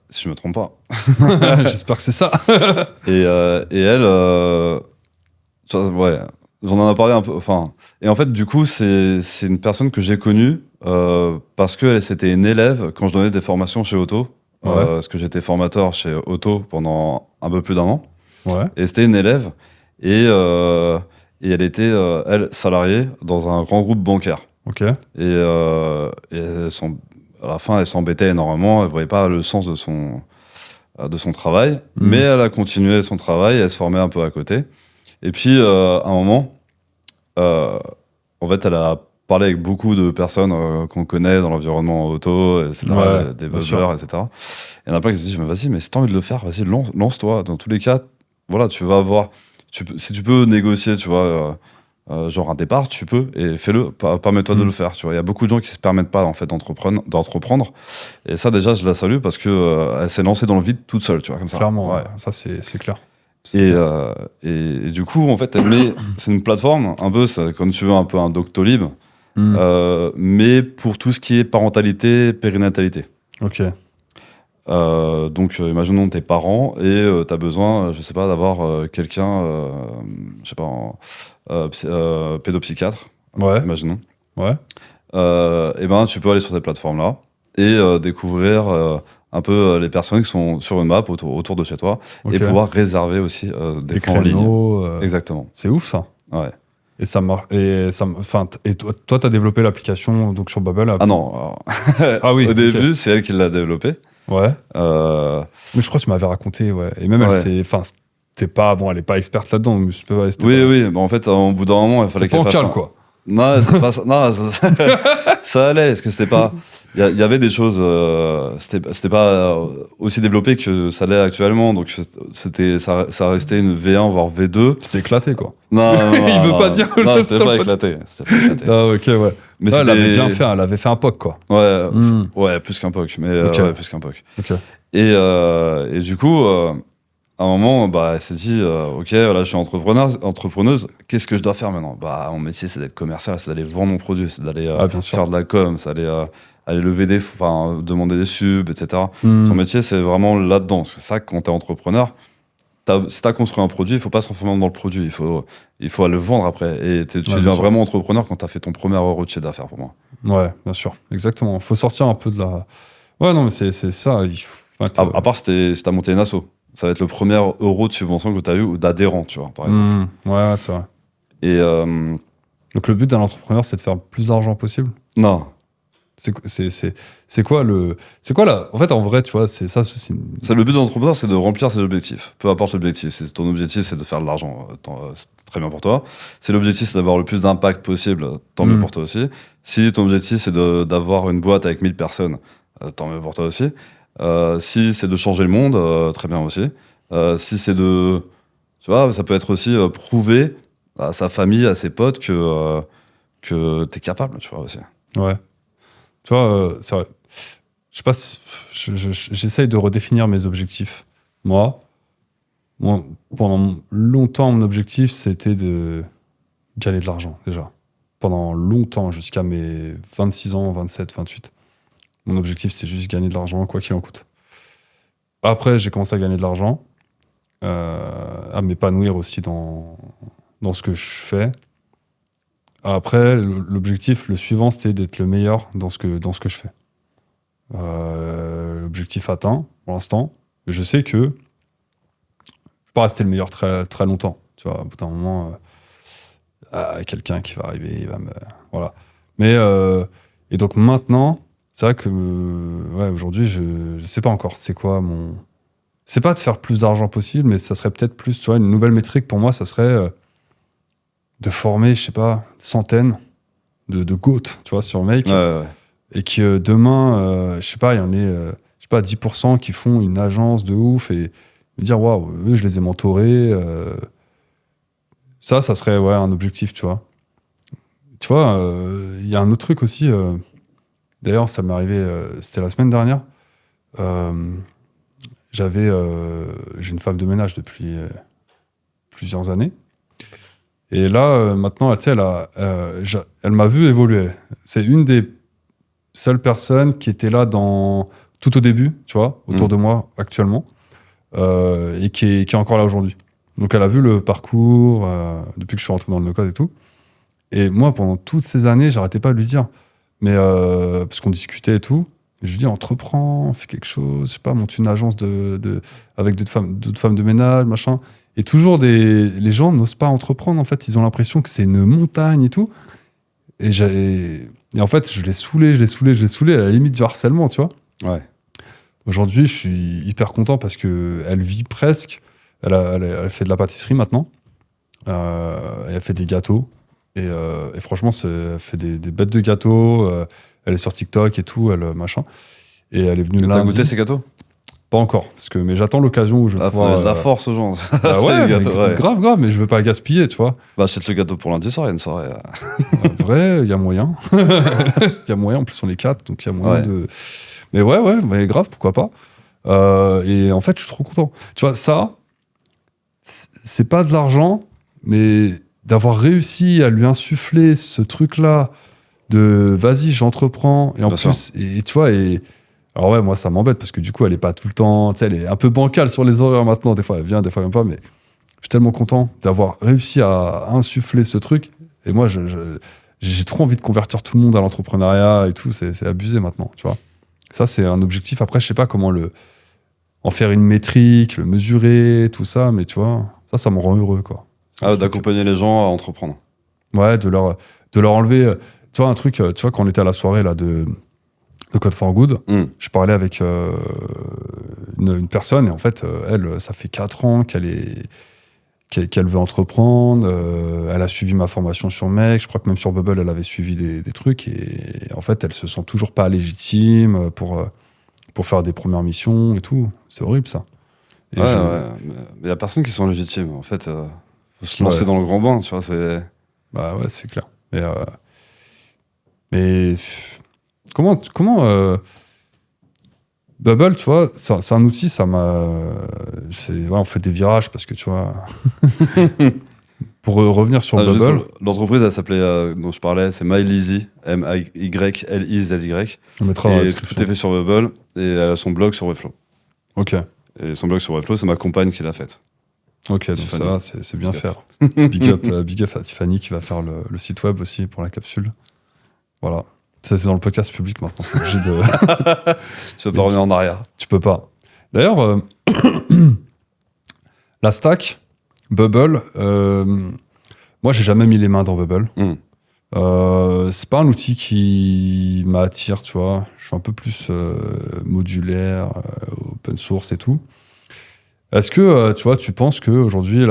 B: Si je me trompe pas.
A: J'espère que c'est ça.
B: et elle, j'en en ai parlé un peu. Enfin, et en fait, du coup, c'est une personne que j'ai connue parce que c'était une élève quand je donnais des formations chez Auto. Parce que j'étais formateur chez Auto pendant un peu plus d'1 an.
A: Ouais.
B: Et c'était une élève. Et elle était, elle, salariée dans un grand groupe bancaire.
A: Ok.
B: Et à la fin, elle s'embêtait énormément. Elle ne voyait pas le sens de son travail. Mais elle a continué son travail. Elle se formait un peu à côté. Et puis, à un moment, en fait, elle a parlé avec beaucoup de personnes qu'on connaît dans l'environnement auto, etc., des buzzers, etc. Et il y en a plein qui se disent, mais vas-y, mais si t'as envie de le faire, vas-y, lance-toi. Dans tous les cas, voilà, tu vas avoir... si tu peux négocier, tu vois, genre un départ, tu peux, et fais-le, permets-toi de le faire, tu vois. Il y a beaucoup de gens qui se permettent pas, en fait, d'entreprendre. Et ça, déjà, je la salue parce que elle s'est lancée dans le vide toute seule, tu vois, comme ça.
A: Clairement, ça c'est clair.
B: Et du coup, en fait, c'est une plateforme, un peu, comme tu veux, un peu un Doctolib, mais pour tout ce qui est parentalité, périnatalité.
A: Ok.
B: Donc, imaginons tes parents et tu as besoin, je sais pas, d'avoir quelqu'un, je sais pas, pédopsychiatre, imaginons.
A: Ouais.
B: Et ben, tu peux aller sur ces plateformes-là et découvrir un peu les personnes qui sont sur une map autour de chez toi et pouvoir réserver aussi des
A: créneaux
B: en ligne. Exactement.
A: C'est ouf ça.
B: Ouais.
A: Et ça marche. Et toi, t'as développé l'application donc sur Bubble.
B: Ah non.
A: Ah oui.
B: Au début, c'est elle qui l'a développée.
A: Ouais. Mais je crois que tu m'avais raconté, ouais. Et même elle elle est pas experte là-dedans. Mais
B: oui. Bah, en fait, au bout d'un moment, il fallait qu'elle fasse.
A: Quoi.
B: Non, c'est pas ça. Non, ça allait. Est-ce que c'était pas. Il y avait des choses. C'était pas aussi développé que ça l'est actuellement. Donc, ça restait une V1, voire V2.
A: C'était éclaté, quoi.
B: Non.
A: Il veut pas dire.
B: Non, c'était pas éclaté.
A: Ah, ok, ouais. Mais elle avait bien fait. Elle avait fait un POC, quoi.
B: Ouais, plus qu'un POC. Mais plus qu'un POC.
A: Ok.
B: Et du coup. À un moment, elle s'est dit, ok, voilà, je suis entrepreneuse, qu'est-ce que je dois faire maintenant ? Mon métier, c'est d'être commercial, c'est d'aller vendre mon produit, c'est d'aller faire de la com, c'est aller lever demander des subs, etc. Son métier, c'est vraiment là-dedans. C'est ça, quand t'es entrepreneur, si t'as construit un produit, il faut pas s'enfermer dans le produit, il faut aller le vendre après. Et tu deviens vraiment entrepreneur quand t'as fait ton premier euro de chiffre d'affaires, pour moi.
A: Ouais, bien sûr, exactement. Il faut sortir un peu de la... Ouais, non, mais c'est ça.
B: À part si t'as monté une asso. Ça va être le premier euro de subvention que tu as eu ou d'adhérent, tu vois, par exemple.
A: Ouais, c'est vrai.
B: Et
A: donc, le but d'un entrepreneur, c'est de faire le plus d'argent possible ?
B: Non.
A: C'est quoi là ? En fait, en vrai, tu vois, c'est ça.
B: Le but d'un entrepreneur, c'est de remplir ses objectifs. Peu importe l'objectif. Si ton objectif, c'est de faire de l'argent, c'est très bien pour toi. Si l'objectif, c'est d'avoir le plus d'impact possible, tant mieux pour toi aussi. Si ton objectif, c'est d'avoir une boîte avec 1000 personnes, tant mieux pour toi aussi. Si c'est de changer le monde, très bien aussi. Si c'est de... Tu vois, ça peut être aussi prouver à sa famille, à ses potes que t'es capable, tu vois, aussi.
A: Ouais. Tu vois, c'est vrai. Je sais pas si... J'essaye de redéfinir mes objectifs. Moi, pendant longtemps, mon objectif, c'était de gagner de l'argent, déjà. Pendant longtemps, jusqu'à mes 26 ans, 27, 28. Mon objectif, c'était juste gagner de l'argent, quoi qu'il en coûte. Après, j'ai commencé à gagner de l'argent, à m'épanouir aussi dans ce que je fais. Après, l'objectif, le suivant, c'était d'être le meilleur dans ce que je fais. L'objectif atteint, pour l'instant. Je sais que je ne vais pas rester le meilleur très, très longtemps. Tu vois, au bout d'un moment, quelqu'un qui va arriver, il va me... Voilà. Mais, et donc maintenant... C'est vrai que, aujourd'hui, je sais pas encore c'est quoi mon... C'est pas de faire plus d'argent possible, mais ça serait peut-être plus, tu vois, une nouvelle métrique pour moi, ça serait de former, je sais pas, centaines de GOAT, tu vois, sur Make.
B: Ouais.
A: Et que demain, je sais pas, il y en ait, je sais pas, 10% qui font une agence de ouf et me dire, waouh, eux, je les ai mentorés. Ça serait, un objectif, tu vois. Tu vois, il y a un autre truc aussi... D'ailleurs, ça m'est arrivé, c'était la semaine dernière. J'ai une femme de ménage depuis plusieurs années. Et là, maintenant, tu sais, elle m'a vu évoluer. C'est une des seules personnes qui était là tout au début, tu vois, autour de moi actuellement, et qui est encore là aujourd'hui. Donc, elle a vu le parcours depuis que je suis rentré dans le no-code et tout. Et moi, pendant toutes ces années, j'arrêtais pas de lui dire... Mais parce qu'on discutait et tout, je lui dis entreprends, fais quelque chose, je sais pas, monte une agence avec d'autres femmes de ménage, machin. Et toujours les gens n'osent pas entreprendre, en fait, ils ont l'impression que c'est une montagne et tout. Et en fait, je l'ai saoulé à la limite du harcèlement, tu vois.
B: Ouais.
A: Aujourd'hui, je suis hyper content parce que elle vit presque. Elle fait de la pâtisserie maintenant. Elle fait des gâteaux. Et franchement, elle fait des bêtes de gâteaux. Elle est sur TikTok et tout, machin. Et elle est venue
B: T'as
A: lundi.
B: goûté ces gâteaux?
A: Pas encore, mais j'attends l'occasion où je vais
B: Ah,
A: pouvoir.
B: faut de la force aux gens.
A: Bah
B: Acheter
A: ouais,
B: des gâteaux, ouais.
A: grave, mais je veux pas le gaspiller, tu vois.
B: Bah, achète le gâteau pour lundi soir, il y a une soirée.
A: Vrai, il y a moyen. Il y a moyen, en plus on est 4, donc il y a moyen de. Mais ouais, mais grave, pourquoi pas. Et en fait, je suis trop content. Tu vois, ça, c'est pas de l'argent, mais d'avoir réussi à lui insuffler ce truc-là de vas-y, j'entreprends. Et en
B: Bien
A: plus, et tu vois, alors ouais, moi ça m'embête parce que du coup, elle est pas tout le temps. Tu sais, elle est un peu bancale sur les horaires maintenant. Des fois, elle vient, des fois, même pas. Mais je suis tellement content d'avoir réussi à insuffler ce truc. Et moi, j'ai trop envie de convertir tout le monde à l'entrepreneuriat et tout. C'est abusé maintenant, tu vois. Ça, c'est un objectif. Après, je sais pas comment en faire une métrique, le mesurer, tout ça. Mais tu vois, ça me rend heureux, quoi.
B: Ah, d'accompagner les gens à entreprendre.
A: Ouais, de leur enlever. Tu vois, un truc, tu vois, quand on était à la soirée là, de Code for Good, je parlais avec une personne, et en fait, elle, ça fait 4 ans qu'elle veut entreprendre. Elle a suivi ma formation sur Mec. Je crois que même sur Bubble, elle avait suivi des trucs. Et en fait, elle se sent toujours pas légitime pour faire des premières missions et tout. C'est horrible, ça. Et
B: ouais. Mais il y a personne qui sont légitimes. En fait, faut se lancer dans le grand bain, tu vois.
A: Bah ouais, c'est clair. Mais comment Bubble, tu vois, c'est un outil, ça m'a. On fait des virages parce que tu vois. Pour revenir sur Bubble.
B: L'entreprise, elle s'appelait, dont je parlais, c'est MyLeasy, MyLeasy.
A: On mettra dans la
B: et
A: description.
B: tout est fait sur Bubble et elle a son blog sur Webflow.
A: Ok.
B: Et son blog sur Webflow, c'est ma compagne qui l'a faite.
A: Ok, donc
B: Tiffany.
A: ça va, c'est bien faire. Big up à Tiffany qui va faire le site web aussi pour la capsule. Voilà. Ça, c'est dans le podcast public maintenant. T'es obligé de.
B: Tu peux pas revenir en arrière.
A: Tu peux pas. D'ailleurs, la stack, Bubble, moi, j'ai jamais mis les mains dans Bubble. C'est pas un outil qui m'attire, tu vois. Je suis un peu plus modulaire, open source et tout. Est-ce que, tu vois, tu penses qu'aujourd'hui,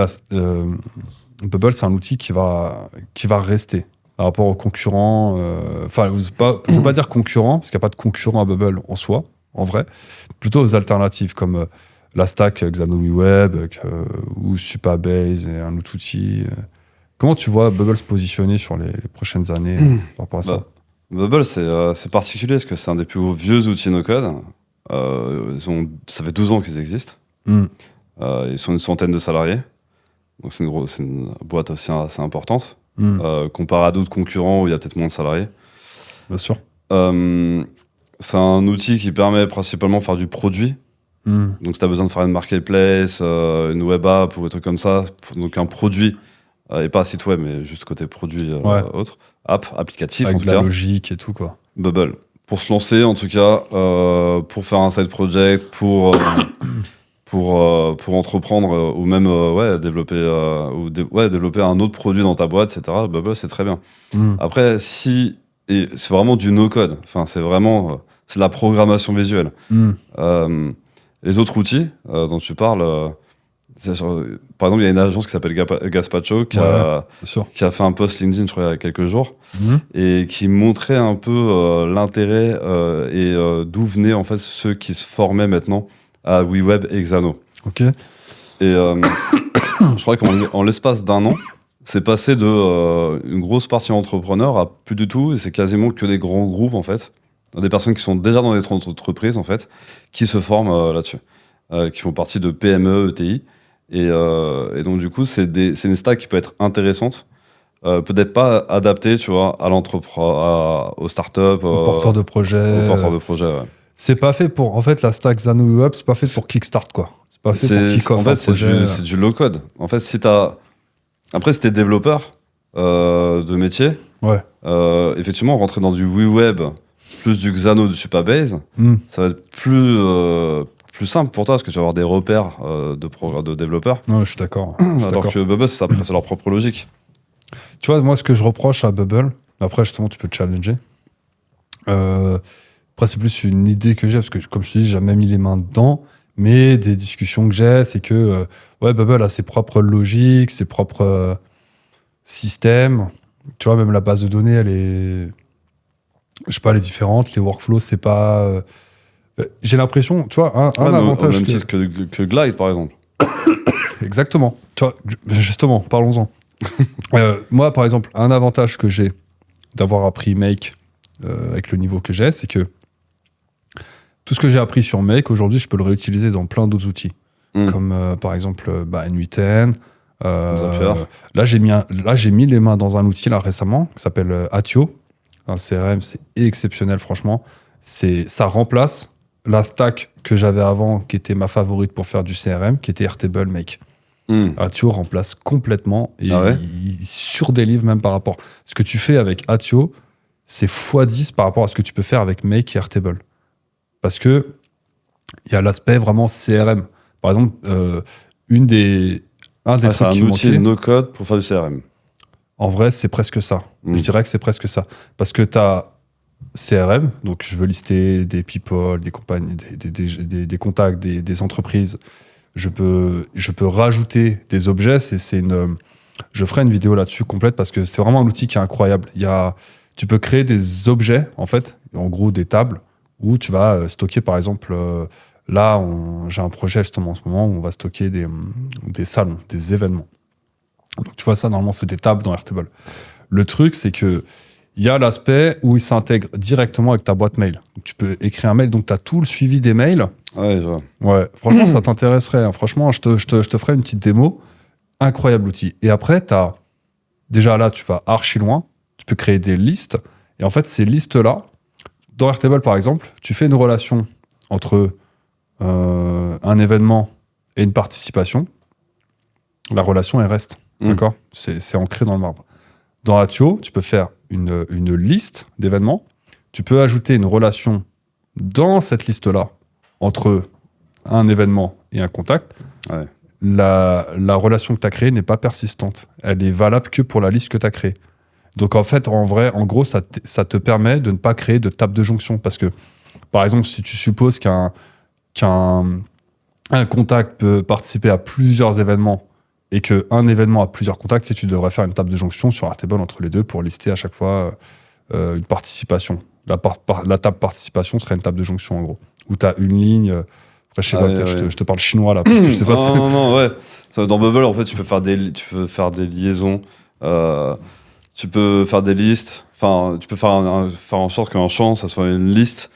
A: Bubble, c'est un outil qui va rester par rapport aux concurrents? Enfin, je ne veux pas dire concurrent, parce qu'il n'y a pas de concurrent à Bubble en soi, en vrai. Plutôt aux alternatives, comme la stack XanoWeb ou Supabase et un autre outil. Comment tu vois Bubble se positionner sur les prochaines années par rapport à ça?
B: Bubble, c'est particulier, parce que c'est un des plus vieux outils no-code. Ça fait 12 ans qu'ils existent. Ils sont une centaine de salariés. Donc c'est une boîte aussi assez importante. Comparé à d'autres concurrents où il y a peut-être moins de salariés.
A: Bien sûr.
B: C'est un outil qui permet principalement de faire du produit. Donc si tu as besoin de faire une marketplace, une web app ou des trucs comme ça, donc un produit, et pas un site web, mais juste côté produit autre, applicatif
A: avec
B: en tout
A: de la
B: cas.
A: logique et tout, quoi.
B: Bubble. Pour se lancer, en tout cas, pour faire un side project, pour entreprendre ou même développer développer un autre produit dans ta boîte, etc. Bubble, c'est très bien. Après, c'est vraiment du no-code. Enfin, c'est vraiment c'est de la programmation visuelle. Les autres outils dont tu parles, par exemple, il y a une agence qui s'appelle Gaspacho qui a fait un post LinkedIn, je crois, il y a quelques jours, et qui montrait un peu l'intérêt et d'où venaient en fait ceux qui se formaient maintenant à WeWeb et Xano.
A: Ok.
B: Et je crois qu'en l'espace d'un an, c'est passé de une grosse partie entrepreneur à plus du tout, et c'est quasiment que des grands groupes en fait, des personnes qui sont déjà dans des entreprises en fait, qui se forment là-dessus, qui font partie de PME, ETI, et donc du coup c'est une stack qui peut être intéressante, peut-être pas adaptée, tu vois, aux startups,
A: aux porteurs de projets.
B: Ouais.
A: C'est pas fait pour, en fait, la stack XanoWeb, c'est pas fait pour kickstart, quoi. C'est pas fait pour kick-off.
B: En fait, c'est du low-code. En fait, après, si t'es développeur de métier, effectivement, rentrer dans du WeWeb plus du Xano, du Supabase, ça va être plus simple pour toi, parce que tu vas avoir des repères de développeurs.
A: Non, je suis d'accord.
B: Alors que Bubble, c'est leur propre logique.
A: Tu vois, moi, ce que je reproche à Bubble, après, justement, tu peux te challenger. Après, c'est plus une idée que j'ai, parce que, comme je te dis, j'ai jamais mis les mains dedans, mais des discussions que j'ai, c'est que Bubble a ses propres logiques, ses propres systèmes. Tu vois, même la base de données, elle est... Je sais pas, elle est différente. Les workflows, c'est pas... j'ai l'impression, tu vois, un
B: Ouais, mais
A: avantage...
B: au même titre que Glide, par exemple.
A: Exactement. Tu vois, justement, parlons-en. Moi, par exemple, un avantage que j'ai d'avoir appris Make avec le niveau que j'ai, c'est que tout ce que j'ai appris sur Make, aujourd'hui, je peux le réutiliser dans plein d'autres outils. Comme par exemple N8N.
B: Zapier.
A: Là, j'ai mis les mains dans un outil là récemment qui s'appelle Atio. Un CRM, c'est exceptionnel, franchement. Ça remplace la stack que j'avais avant, qui était ma favorite pour faire du CRM, qui était Airtable Make. Atio remplace complètement et il surdélivre même par rapport. Ce que tu fais avec Atio, c'est x10 par rapport à ce que tu peux faire avec Make et Airtable. Parce que il y a l'aspect vraiment CRM. Par exemple, un des trucs
B: C'est un
A: qui
B: outil
A: manquait,
B: no-code pour faire du CRM.
A: en vrai, c'est presque ça. Je dirais que c'est presque ça. Parce que tu as CRM, donc je veux lister des people, des compagnies, des contacts, des entreprises. Je peux rajouter des objets. Je ferai une vidéo là-dessus complète parce que c'est vraiment un outil qui est incroyable. Tu peux créer des objets, en fait, en gros des tables, où tu vas stocker, par exemple, là, j'ai un projet justement en ce moment où on va stocker des salons, des événements. Donc tu vois ça, normalement, c'est des tables dans Airtable. Le truc, c'est que il y a l'aspect où il s'intègre directement avec ta boîte mail. Donc, tu peux écrire un mail, donc tu as tout le suivi des mails.
B: Ouais, je vois.
A: Ouais, franchement, ça t'intéresserait. Hein. Franchement, je te ferai une petite démo. Incroyable outil. Et après, déjà là, tu vas archi loin. Tu peux créer des listes. Et en fait, ces listes-là, dans Airtable, par exemple, tu fais une relation entre un événement et une participation. La relation, elle reste. D'accord ? C'est ancré dans le marbre. Dans Atio, tu peux faire une liste d'événements. Tu peux ajouter une relation dans cette liste-là entre un événement et un contact.
B: Ouais.
A: La relation que tu as créée n'est pas persistante. Elle est valable que pour la liste que tu as créée. Donc en fait, en gros, ça te permet de ne pas créer de table de jonction. Parce que, par exemple, si tu supposes qu'un contact peut participer à plusieurs événements et qu'un événement a plusieurs contacts, tu devrais faire une table de jonction sur Airtable entre les deux pour lister à chaque fois une participation. La table participation serait une table de jonction, en gros. Où tu as une ligne... Après, je sais pas, peut-être je te parle chinois, là, parce que je sais pas si...
B: Non, ouais. Dans Bubble, en fait, tu peux faire des liaisons. Tu peux faire des listes. Enfin, tu peux faire en sorte qu'un champ, ça soit une liste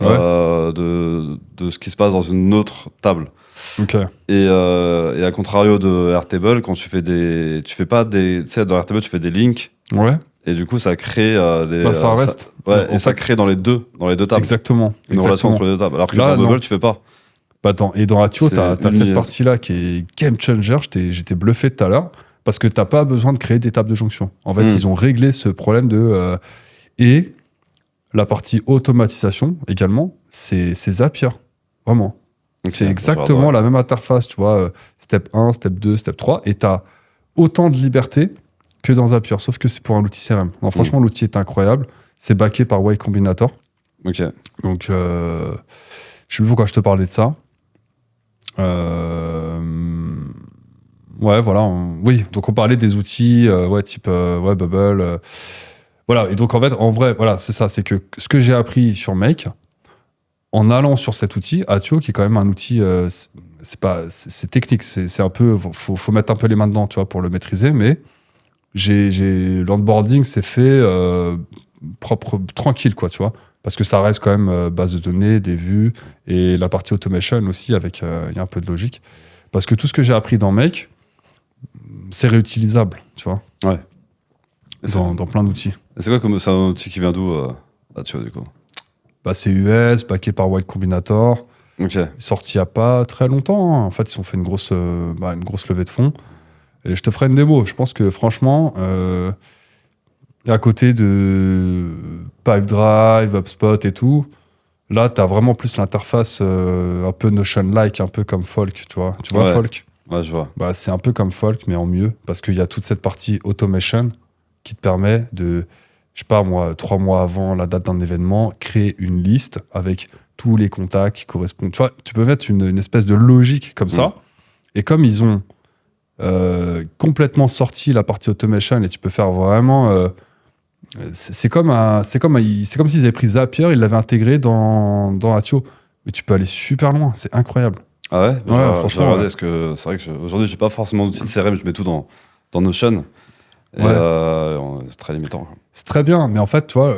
B: de ce qui se passe dans une autre table.
A: Ok.
B: Et à contrario de Airtable, quand tu fais pas des, tu sais, dans Airtable, tu fais des links.
A: Ouais.
B: Et du coup, ça crée des.
A: Ça reste.
B: Ça crée dans les deux tables.
A: Exactement.
B: Une relation entre les deux tables. Alors que dans Bubble, tu fais pas.
A: Bah attends, et dans Atio, t'as cette
B: liaison.
A: partie-là qui est game changer. J'étais bluffé tout à l'heure parce que t'as pas besoin de créer des tables de jonction. En fait, ils ont réglé ce problème de. Et la partie automatisation également, c'est Zapier. Vraiment. Okay, c'est exactement la même interface, tu vois. Step 1, step 2, step 3. Et t'as autant de liberté que dans Zapier, sauf que c'est pour un outil CRM. Non, franchement, l'outil est incroyable. C'est backé par Y Combinator.
B: Ok.
A: Donc, je sais plus pourquoi je te parlais de ça. Ouais, voilà. Oui, donc on parlait des outils, type Bubble. Voilà, et donc en fait, en vrai, voilà, c'est ça. C'est que ce que j'ai appris sur Make, en allant sur cet outil, Atio, qui est quand même un outil, c'est technique, c'est un peu, faut mettre un peu les mains dedans, tu vois, pour le maîtriser, mais l'onboarding s'est fait propre, tranquille, quoi, tu vois. Parce que ça reste quand même base de données, des vues, et la partie automation aussi, avec il y a un peu de logique. Parce que tout ce que j'ai appris dans Make, c'est réutilisable, tu vois.
B: Ouais.
A: Dans plein d'outils.
B: Et c'est quoi c'est un outil qui vient d'où, Atio, du coup?
A: Bah, c'est US, backé par Y Combinator.
B: Ok.
A: Sorti il n'y a pas très longtemps. Hein. En fait, ils ont fait une grosse levée de fonds. Et je te ferai une démo. Je pense que franchement, à côté de Pipedrive, HubSpot et tout, là, tu as vraiment plus l'interface un peu Notion-like, un peu comme Folk, tu vois. Tu vois, Folk?
B: Ouais, je vois.
A: Bah, c'est un peu comme Folk, mais en mieux, parce qu'il y a toute cette partie automation qui te permet de, je sais pas moi, 3 mois avant la date d'un événement, créer une liste avec tous les contacts qui correspondent. Tu vois, tu peux mettre une espèce de logique comme ça, et comme ils ont complètement sorti la partie automation et tu peux faire vraiment. C'est comme s'ils avaient pris Zapier, ils l'avaient intégré dans Atio. Mais tu peux aller super loin, c'est incroyable.
B: Ah ouais,
A: franchement.
B: Je vais regarder, parce que c'est vrai que aujourd'hui, j'ai pas forcément d'outil de CRM, je mets tout dans Notion. Et c'est très limitant. Quoi.
A: C'est très bien, mais en fait, tu vois,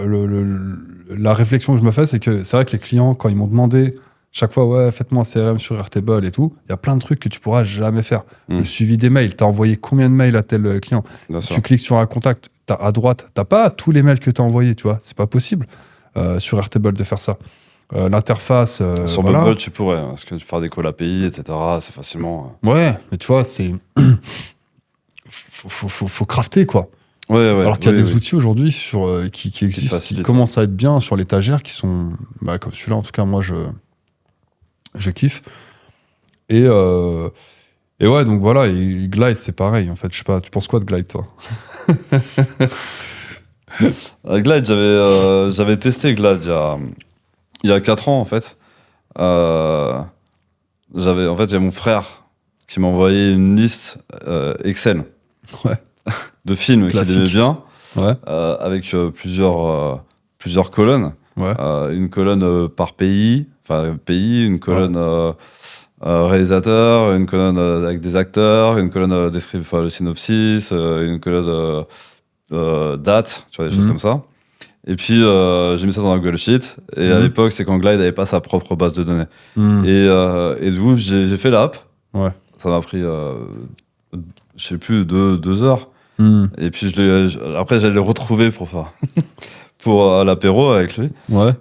A: la réflexion que je me fais, c'est que c'est vrai que les clients, quand ils m'ont demandé chaque fois, ouais, faites-moi un CRM sur Airtable et tout, il y a plein de trucs que tu pourras jamais faire. Le suivi des mails, t'as envoyé combien de mails à tel client? Tu cliques sur un contact, à droite, t'as pas tous les mails que t'as envoyés, tu vois, c'est pas possible sur Airtable de faire ça. L'interface.
B: Sur Bubble, tu pourrais, parce que tu peux faire des calls API, etc. C'est facilement.
A: Ouais, mais tu vois, c'est. faut crafter, quoi.
B: Ouais,
A: Alors qu'il y a des outils aujourd'hui qui existent, qui commencent à être bien sur l'étagère, qui sont. Bah, comme celui-là, en tout cas, moi, je kiffe. Et ouais, donc voilà, et Glide, c'est pareil, en fait. Je sais pas, tu penses quoi de Glide, toi?
B: Glide, j'avais testé Glide il y a 4 ans, en fait. J'ai mon frère qui m'a envoyé une liste Excel de films qu'il aimait bien, avec plusieurs colonnes. Une colonne par pays, une colonne réalisateur, une colonne avec des acteurs, une colonne le synopsis, une colonne date, tu vois, des choses comme ça. Et puis j'ai mis ça dans un Google Sheet, et à l'époque c'est quand Glide n'avait pas sa propre base de données. Et du coup j'ai fait l'app, ça m'a pris je sais plus 2 heures, et puis après j'allais le retrouver pour l'apéro avec lui,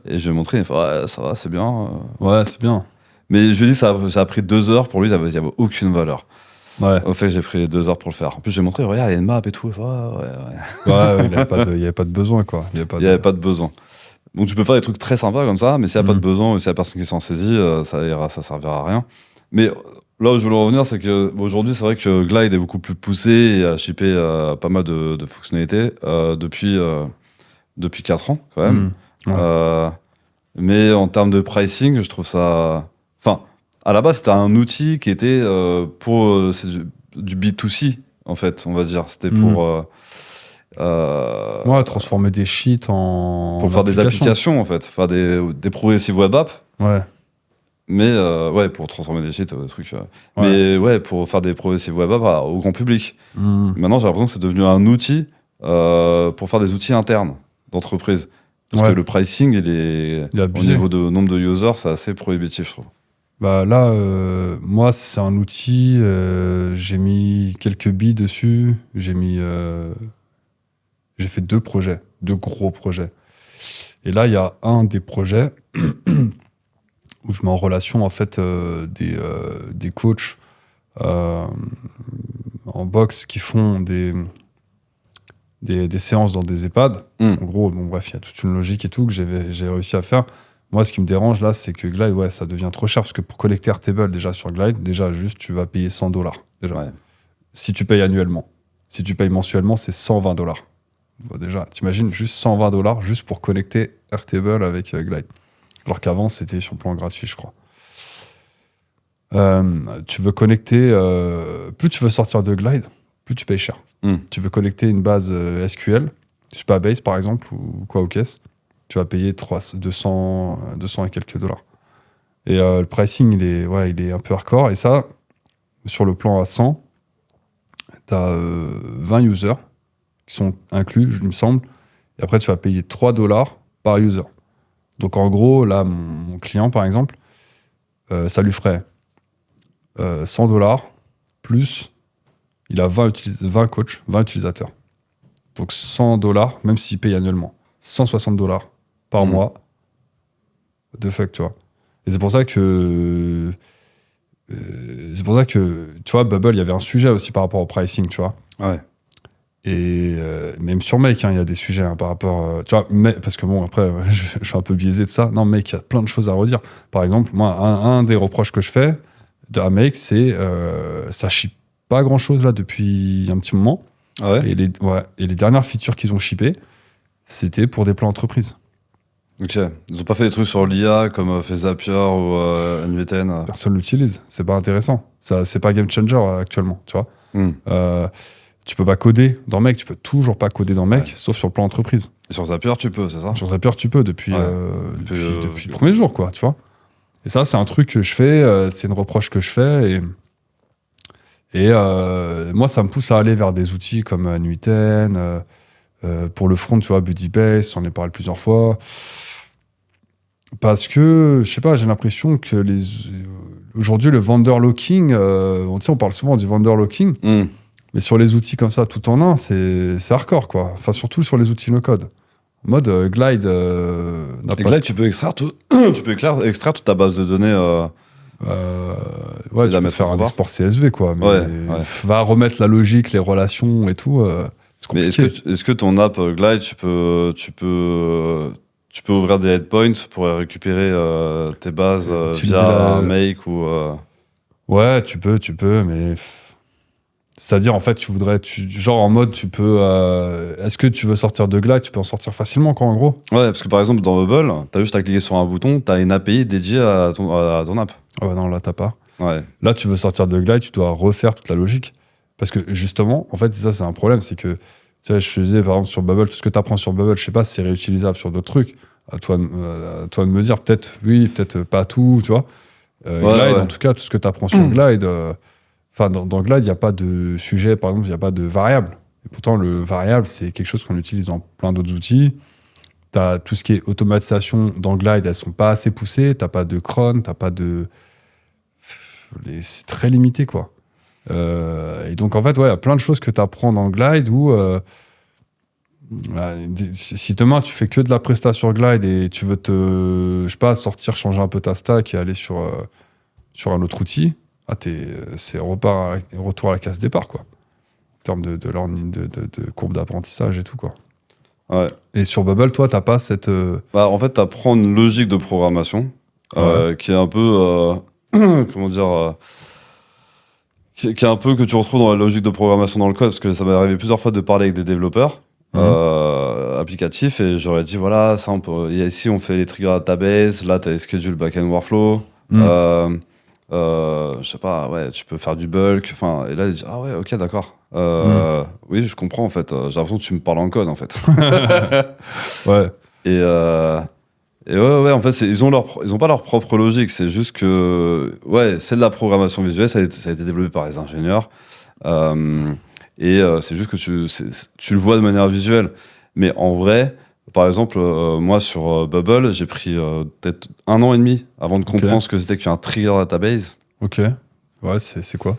B: et je lui ai montré, il m'a fait ouais, ça va, c'est bien.
A: Ouais, c'est bien.
B: Mais je lui ai dit ça a pris 2 heures, pour lui il n'y avait aucune valeur. Au fait, j'ai pris 2 heures pour le faire. En plus, j'ai montré, regarde, il y a une map et tout.
A: Il n'y avait pas de besoin, quoi. Il n'y
B: avait pas de besoin. Donc, tu peux faire des trucs très sympas comme ça, mais s'il n'y a pas de besoin, ou s'il y a personne qui s'en saisit, ça servira à rien. Mais là où je voulais revenir, c'est qu'aujourd'hui, c'est vrai que Glide est beaucoup plus poussé et a shippé pas mal de fonctionnalités depuis 4 ans, quand même. Mais en termes de pricing, je trouve ça... À la base, c'était un outil qui était c'est du B2C, en fait, on va dire. C'était pour...
A: transformer des sheets en...
B: Pour faire des applications, en fait. Faire des progressive web apps. Mais, pour transformer des sheets, des trucs... Mais, pour faire des progressive web apps au grand public. Maintenant, j'ai l'impression que c'est devenu un outil pour faire des outils internes d'entreprise. Parce que le pricing, il est au niveau de nombre de users, c'est assez prohibitif, je trouve.
A: Bah là, moi, c'est un outil, j'ai mis quelques billes dessus, j'ai fait 2 projets, 2 gros projets. Et là, il y a un des projets où je mets en relation, en fait, des coachs en boxe qui font des séances dans des EHPAD. En gros, bref, il y a toute une logique et tout que j'ai réussi à faire. Moi, ce qui me dérange là, c'est que Glide, ça devient trop cher, parce que pour collecter Airtable déjà sur Glide, juste tu vas payer $100 déjà. Si tu payes annuellement. Si tu payes mensuellement, c'est $120. Bon, déjà, t'imagines juste $120 juste pour connecter Airtable avec Glide. Alors qu'avant, c'était sur le plan gratuit, je crois. Tu veux connecter, plus tu veux sortir de Glide, plus tu payes cher. Tu veux connecter une base SQL, Supabase par exemple, ou quoi, tu vas payer 200 et quelques dollars. Et le pricing, il est un peu hardcore. Et ça, sur le plan à 100, tu as 20 users qui sont inclus, il me semble. Et après, tu vas payer $3 par user. Donc en gros, là, mon client, par exemple, ça lui ferait $100 plus, il a 20 coachs, 20 utilisateurs. Donc $100, même s'il paye annuellement. $160 par mois de fuck, tu vois. Et c'est pour ça que tu vois, Bubble, il y avait un sujet aussi par rapport au pricing, tu vois. Et même sur Make, il y a des sujets par rapport, tu vois, parce que bon, après, je suis un peu biaisé de ça. Non, Make, il y a plein de choses à redire. Par exemple, moi, un des reproches que je fais à Make, c'est ça ship pas grand chose là depuis un petit moment. Et les dernières features qu'ils ont shippées, c'était pour des plans entreprises.
B: Ok. Ils ont pas fait des trucs sur l'IA comme fait Zapier ou NVTN.
A: Personne l'utilise. C'est pas intéressant. Ça, c'est pas game changer actuellement, tu vois. Tu peux pas coder dans Make, tu peux toujours pas coder dans Make, sauf sur le plan entreprise.
B: Et sur Zapier, tu peux, c'est ça?
A: Sur Zapier, tu peux depuis le premier jour, quoi, tu vois. Et ça, c'est un truc que je fais, c'est une reproche que je fais. Et moi, ça me pousse à aller vers des outils comme Nuiten. Pour le front, tu vois, Budibase, j'en ai parlé plusieurs fois. Parce que, je sais pas, j'ai l'impression que aujourd'hui, le vendor locking, on parle souvent du vendor locking, mais sur les outils comme ça, tout en un, c'est hardcore, quoi. Enfin, surtout sur les outils no-code. En mode Glide
B: Glide, tu peux extraire extraire toute ta base de données.
A: Ouais, tu peux faire un export CSV, quoi. Mais va remettre la logique, les relations et tout. C'est compliqué.
B: Mais est-ce que ton app Glide, tu peux ouvrir des endpoints pour récupérer tes bases via Make ou.
A: Ouais, tu peux, mais. C'est-à-dire, en fait, genre en mode, tu peux. Est-ce que tu veux sortir de Glide? Tu peux en sortir facilement, quoi, en gros.
B: Ouais, parce que par exemple, dans Bubble, t'as juste à cliquer sur un bouton, t'as une API dédiée à ton app.
A: Ah bah non, là, t'as pas.
B: Ouais.
A: Là, tu veux sortir de Glide, tu dois refaire toute la logique. Parce que justement, en fait, ça, c'est un problème. C'est que, tu sais, je te disais, par exemple, sur Bubble, tout ce que tu apprends sur Bubble, je sais pas si c'est réutilisable sur d'autres trucs. À toi de me dire, peut-être oui, peut-être pas tout, tu vois. Glide, en tout cas, tout ce que tu apprends sur Glide. Enfin, dans Glide, il n'y a pas de sujet, par exemple, il n'y a pas de variable. Et pourtant, le variable, c'est quelque chose qu'on utilise dans plein d'autres outils. Tu as tout ce qui est automatisation dans Glide, elles sont pas assez poussées. Tu n'as pas de cron, tu n'as pas de. C'est très limité, quoi. Et donc, en fait, ouais, il y a plein de choses que tu apprends dans Glide où. Si demain tu fais que de la presta sur Glide et tu veux je sais pas, sortir, changer un peu ta stack et aller sur un autre outil, c'est retour à la case départ, quoi. En termes de learning, de courbe d'apprentissage et tout, quoi.
B: Ouais.
A: Et sur Bubble, toi, t'as pas cette.
B: En fait, t'apprends une logique de programmation qui est un peu. Comment dire qui est un peu que tu retrouves dans la logique de programmation dans le code, parce que ça m'est arrivé plusieurs fois de parler avec des développeurs applicatifs, et j'aurais dit voilà, ça ici on fait les triggers database, là tu as les schedule backend workflow, je sais pas, ouais, tu peux faire du bulk, enfin, et là il dit ah ouais, ok, d'accord, oui, je comprends en fait, j'ai l'impression que tu me parles en code en fait.
A: Ouais.
B: Et ouais, en fait, ils ont pas leur propre logique, c'est juste que, ouais, c'est de la programmation visuelle, ça a été développé par les ingénieurs, et c'est juste que tu le vois de manière visuelle. Mais en vrai, par exemple, moi sur Bubble, j'ai pris peut-être 1 an et demi avant de comprendre ce que c'était qu'un trigger database.
A: Ok. Ouais, c'est quoi?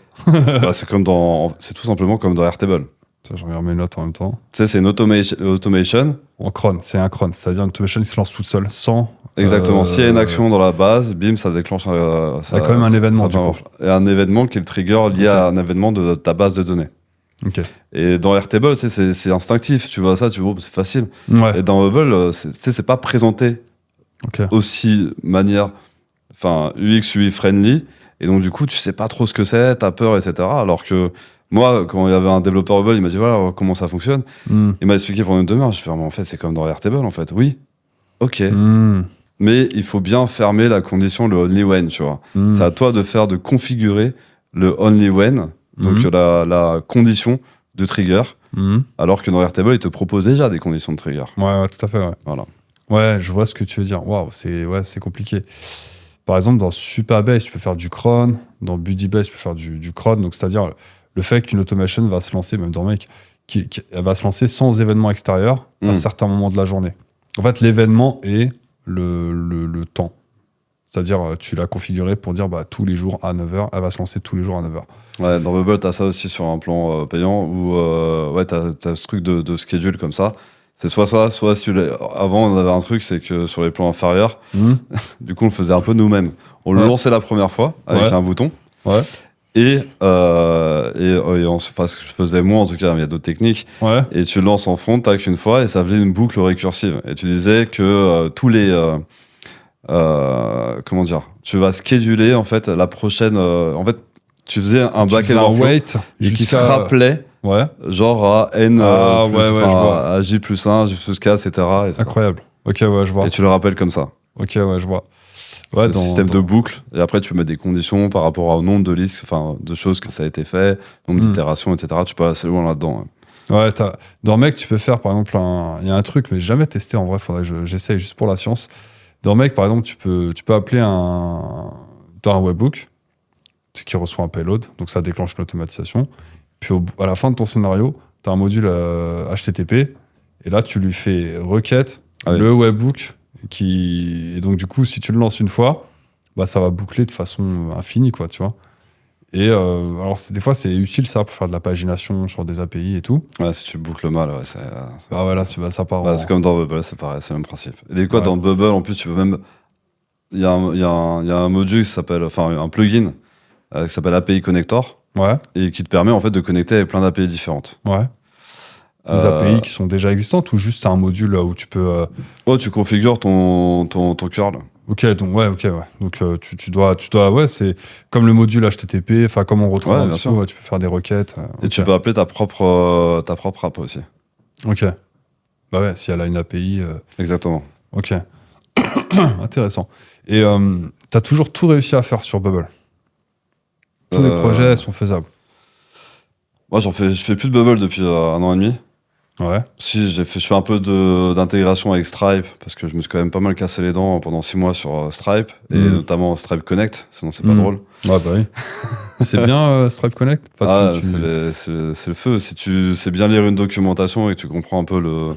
B: C'est tout simplement comme dans Airtable.
A: Je regarde mes notes en même temps.
B: Tu sais, c'est une automation.
A: En cron, c'est un cron, c'est-à-dire une automation qui se lance toute seule, sans.
B: Exactement. S'il y a une action dans la base, bim, ça déclenche.
A: Ça a quand même un événement, du coup.
B: Et un événement qui est le trigger lié à un événement de ta base de données.
A: Okay.
B: Et dans Airtable, c'est instinctif. Tu vois ça, tu vois, c'est facile.
A: Ouais.
B: Et dans Bubble, c'est pas présenté aussi manière, enfin, UX, UI friendly. Et donc, du coup, tu sais pas trop ce que c'est, t'as peur, etc. Alors que moi, quand il y avait un développeur Bubble, il m'a dit voilà comment ça fonctionne. Il m'a expliqué pendant une demi-heure. Je me suis dit, mais en fait, c'est comme dans Airtable, en fait. Oui, ok. Mais il faut bien fermer la condition, le only when, tu vois. C'est à toi de configurer le only when, donc la condition de trigger, alors que dans Airtable, il te propose déjà des conditions de trigger.
A: Ouais, tout à fait, ouais.
B: Voilà.
A: Ouais, je vois ce que tu veux dire. Waouh, c'est compliqué. Par exemple, dans Supabase, tu peux faire du cron. Dans Budibase, tu peux faire du cron. Donc, c'est-à-dire le fait qu'une automation va se lancer, même dans Make, elle va se lancer sans événement extérieur à certains moments de la journée. En fait, l'événement est le temps. C'est-à-dire, tu l'as configuré pour dire tous les jours à 9h, elle va se lancer tous les jours à 9h. Ouais,
B: dans Bubble, tu as ça aussi sur un plan payant où tu as ce truc de schedule comme ça. C'est soit ça, soit avant, on avait un truc, c'est que sur les plans inférieurs, du coup, on le faisait un peu nous-mêmes. On le lançait la première fois avec un bouton. Ouais. Et enfin, ce que je faisais moi, en tout cas, il y a d'autres techniques. Ouais. Et tu le lances en front, tac, une fois, et ça faisait une boucle récursive. Et tu disais que tous les. Comment dire, tu vas scheduler en fait la prochaine. En fait, tu faisais un back-end workflow qui se rappelait, genre à n à j plus 1, j plus 4, etc.
A: Incroyable. Ok, ouais, je vois.
B: Et tu le rappelles comme ça.
A: Ok, ouais, je vois.
B: C'est
A: Ouais,
B: le système de boucle. Et après, tu peux mettre des conditions par rapport au nombre de listes, enfin, de choses que ça a été fait, nombre d'itérations, etc. Tu peux aller assez loin là-dedans.
A: Ouais, dans Make, tu peux faire, par exemple, il y a un truc, mais j'ai jamais testé, en vrai, faudrait que j'essaye juste pour la science. Dans Make, par exemple, tu peux appeler t'as un webhook qui reçoit un payload, donc ça déclenche l'automatisation. Puis à la fin de ton scénario, tu as un module HTTP, et là, tu lui fais requête, le webhook, et donc, du coup, si tu le lances une fois, bah, ça va boucler de façon infinie, quoi, tu vois. Et alors, des fois, c'est utile, ça, pour faire de la pagination sur des API et tout.
B: Ouais, si tu boucles mal, ouais,
A: Ah ouais, là, ça part
B: c'est comme dans Bubble, c'est pareil, c'est le même principe. Et des fois,
A: Ouais.
B: dans Bubble, en plus, tu peux même... Il y a un module qui s'appelle... Enfin, un plugin qui s'appelle API Connector,
A: Ouais,
B: et qui te permet, en fait, de connecter avec plein d'API différentes.
A: ouais. Des API qui sont déjà existantes ou juste c'est un module où tu peux.
B: Oh, tu configures ton curl.
A: Ok, donc ouais, ok, ouais. Donc tu dois, ouais, c'est comme le module HTTP, enfin comme on retrouve
B: Ouais,
A: un
B: bien
A: petit
B: sûr.
A: peu, ouais, tu peux faire des requêtes.
B: Et
A: Ok.
B: tu peux appeler ta propre app aussi.
A: Ok. Bah ouais, si elle a une API.
B: Exactement.
A: Ok. Intéressant. Et t'as toujours tout réussi à faire sur Bubble. Tous les projets sont faisables.
B: Moi, je fais plus de Bubble depuis 1 an et demi.
A: Ouais.
B: Si, je fais un peu d'intégration avec Stripe, parce que je me suis quand même pas mal cassé les dents pendant 6 mois sur Stripe, et notamment Stripe Connect, sinon c'est pas drôle.
A: Ouais, bah oui. C'est bien Stripe Connect. Enfin,
B: c'est le feu. Si tu sais bien lire une documentation et que tu comprends un peu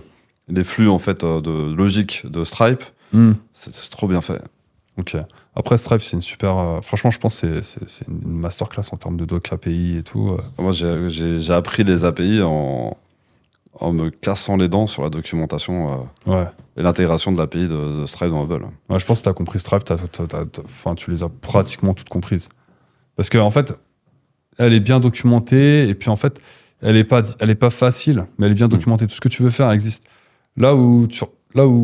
B: les flux en fait, de logique de Stripe, c'est trop bien fait.
A: Ok. Après, Stripe, c'est une super. Franchement, je pense que c'est une masterclass en termes de doc API et tout.
B: Moi, j'ai appris les API en me cassant les dents sur la documentation
A: Ouais.
B: et l'intégration de l'API de Stripe dans Bubble.
A: Ouais, je pense que tu as compris Stripe, tu les as pratiquement toutes comprises. Parce qu'en fait, elle est bien documentée, et puis en fait, elle est pas facile, mais elle est bien documentée. Tout ce que tu veux faire existe. Là où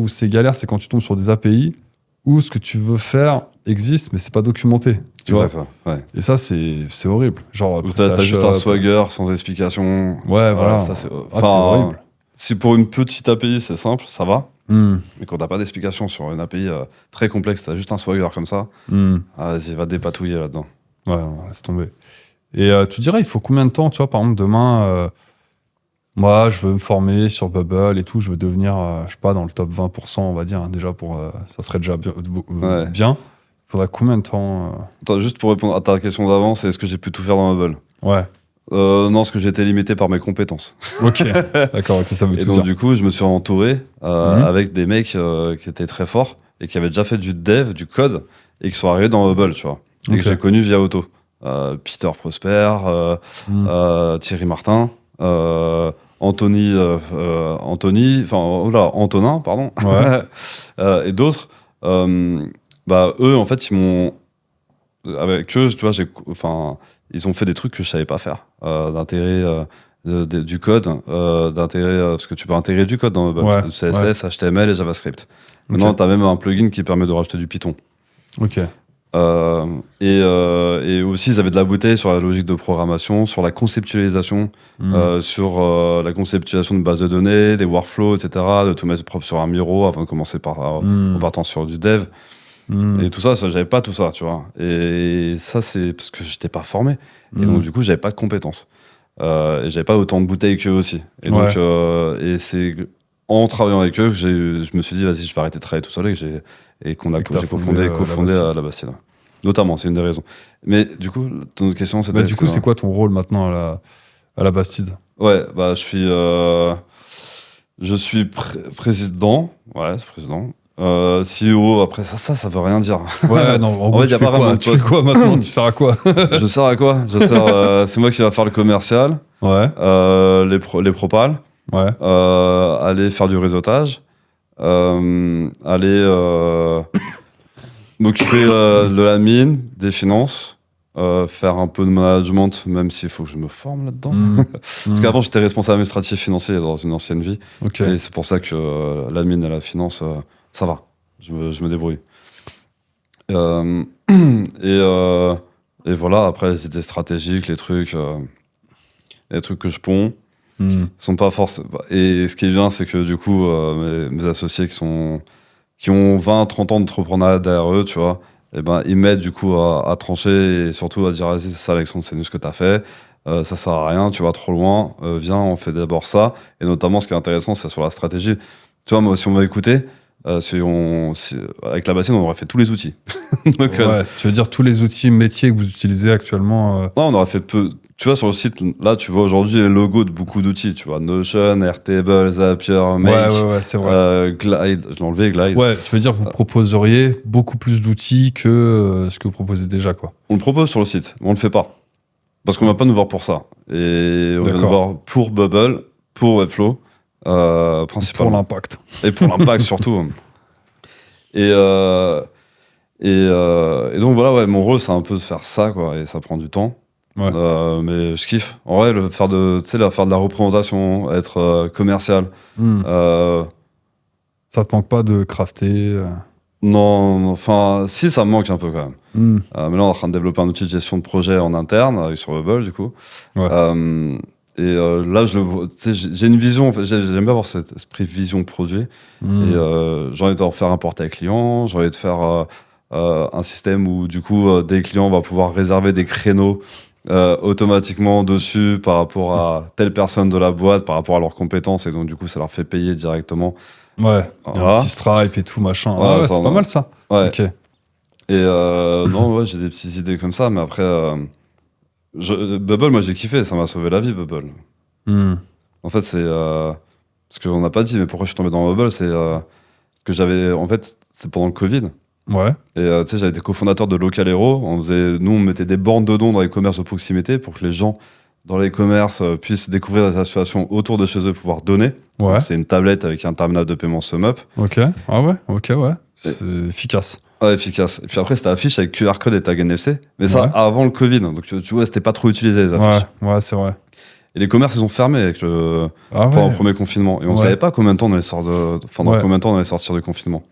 A: c'est galère, c'est quand tu tombes sur des API où ce que tu veux faire existe, mais c'est pas documenté. Tu vois.
B: Ouais.
A: Et ça, c'est horrible. Genre,
B: ou t'as juste un swagger sans explication.
A: Ouais, voilà.
B: Ça, c'est
A: horrible.
B: Si pour une petite API, c'est simple, ça va. Mais quand t'as pas d'explication sur une API très complexe, t'as juste un swagger comme ça, vas-y, va dépatouiller là-dedans.
A: Ouais, laisse tomber. Et tu dirais, il faut combien de temps, tu vois, par exemple, demain, moi, je veux me former sur Bubble et tout, je veux devenir, je sais pas, dans le top 20%, on va dire, hein, déjà, ça serait déjà bien. Il faudrait combien de temps
B: Attends, juste pour répondre à ta question d'avant, c'est est-ce que j'ai pu tout faire dans Bubble?
A: Ouais.
B: Non, parce que j'ai été limité par mes compétences.
A: Ok, d'accord, ça veut
B: et
A: tout
B: donc,
A: dire.
B: du coup, je me suis entouré avec des mecs qui étaient très forts et qui avaient déjà fait du dev, du code, et qui sont arrivés dans Bubble, tu vois. Et que j'ai connu via Auto. Peter Prosper, Thierry Martin, Antonin, pardon, et d'autres. Eux, en fait, avec eux, tu vois, ils ont fait des trucs que je savais pas faire, d'intégrer du code, parce que tu peux intégrer du code dans Bubble, CSS, HTML et JavaScript. Maintenant, tu as même un plugin qui permet de rajouter du Python.
A: Ok.
B: Et aussi, ils avaient de la bouteille sur la logique de programmation, sur la conceptualisation, sur la conceptualisation de bases de données, des workflows, etc., de tout mettre propre sur un Miro avant de commencer en partant sur du dev. Et tout ça, j'avais pas tout ça, tu vois. Et ça, c'est parce que j'étais pas formé. Et donc, du coup, j'avais pas de compétences. Et j'avais pas autant de bouteilles qu'eux aussi. Et donc, et c'est en travaillant avec eux que je me suis dit, vas-y, je vais arrêter de travailler tout seul et j'ai cofondé la Bastide. Notamment, c'est une des raisons. Mais du coup, ton autre question, c'était...
A: du coup, c'est quoi ton rôle maintenant à la Bastide?
B: Ouais, je suis président. Ouais, c'est président. CEO, après ça veut rien dire.
A: Ouais, non, en gros, tu fais quoi? Tu fais quoi maintenant? Tu sers à quoi?
B: Je sers à quoi? C'est moi qui va faire le commercial, les propals, aller faire du réseautage, aller m'occuper de la mine, des finances, faire un peu de management, même s'il faut que je me forme là-dedans. Parce qu'avant, j'étais responsable administratif financier dans une ancienne vie. Et c'est pour ça que la mine et la finance, ça va. Je me débrouille. Et voilà, après, les idées stratégiques, les trucs que je ponds, sont pas forcément... Et ce qui est bien, c'est que du coup, mes associés qui sont qui ont 20, 30 ans d'entrepreneuriat derrière eux, tu vois, et ben, ils m'aident du coup à trancher et surtout à dire, vas-y, c'est ça, Alexandre, c'est nul ce que t'as fait. Ça sert à rien, tu vas trop loin, viens, on fait d'abord ça. Et notamment, ce qui est intéressant, c'est sur la stratégie. Tu vois, moi, si on m'a écouté, avec la bassine, on aurait fait tous les outils. Donc,
A: Ouais, tu veux dire tous les outils métiers que vous utilisez actuellement
B: non, on aurait fait peu. Tu vois, sur le site, là, tu vois aujourd'hui les logos de beaucoup d'outils. Tu vois, Notion, Airtable, Zapier, Make,
A: Ouais, c'est vrai.
B: Glide. Je l'ai enlevé, Glide.
A: Ouais, tu veux dire vous proposeriez beaucoup plus d'outils que ce que vous proposez déjà, quoi.
B: On le propose sur le site, mais on le fait pas. Parce qu'on va pas nous voir pour ça. Et on va nous
A: D'accord.
B: voir pour Bubble, pour Webflow,
A: Pour
B: principalement.
A: l'impact.
B: Et pour l'impact surtout. Et, et donc voilà, ouais, mon rôle, c'est un peu de faire ça, quoi. Et ça prend du temps.
A: Ouais.
B: Mais je kiffe. En vrai, faire de la représentation, être commercial.
A: Hmm.
B: Euh,
A: Ça te manque pas de crafter
B: non, enfin, si, ça me manque un peu quand même.
A: Hmm.
B: Mais là, on est en train de développer un outil de gestion de projet en interne, sur Bubble, du coup.
A: Ouais.
B: Là, je le vois. Tu sais, j'ai une vision. En fait, j'aime bien avoir cet esprit vision produit.
A: Hmm.
B: Et j'ai envie de faire un portail client. J'ai envie de faire un système où, du coup, des clients vont pouvoir réserver des créneaux automatiquement dessus par rapport à telle personne de la boîte, par rapport à leurs compétences. Et donc, du coup, ça leur fait payer directement.
A: Ouais. Il y a
B: Voilà.
A: un petit Stripe et tout, machin.
B: Ouais,
A: Ouais,
B: enfin,
A: c'est pas mal ça.
B: Ouais.
A: Ok.
B: Et non, ouais, j'ai des petites idées comme ça, mais après, Bubble, moi j'ai kiffé, ça m'a sauvé la vie, Bubble.
A: Hmm.
B: En fait, c'est. Ce qu'on n'a pas dit, mais pourquoi je suis tombé dans Bubble, c'est que j'avais. En fait, c'est pendant le Covid.
A: Ouais.
B: Et tu sais, j'avais été cofondateur de Local Hero. Nous, on mettait des bornes de dons dans les commerces de proximité pour que les gens dans les commerces puissent découvrir des associations autour de chez eux, pouvoir donner.
A: Ouais.
B: Donc, c'est une tablette avec un terminal de paiement SumUp.
A: Ok. Ah ouais. Ok, ouais. C'est efficace.
B: Ouais, efficace. Et puis après, c'était affiche avec QR code et tag NFC. Mais ça,
A: Ouais.
B: avant le Covid. Donc, tu vois, c'était pas trop utilisé, les affiches.
A: Ouais, c'est vrai.
B: Et les commerces, ils ont fermé avec
A: Ah
B: pendant le
A: ouais.
B: premier confinement. Et on
A: Ouais.
B: savait pas combien de temps on allait dans
A: Ouais.
B: combien de temps on allait sortir du confinement.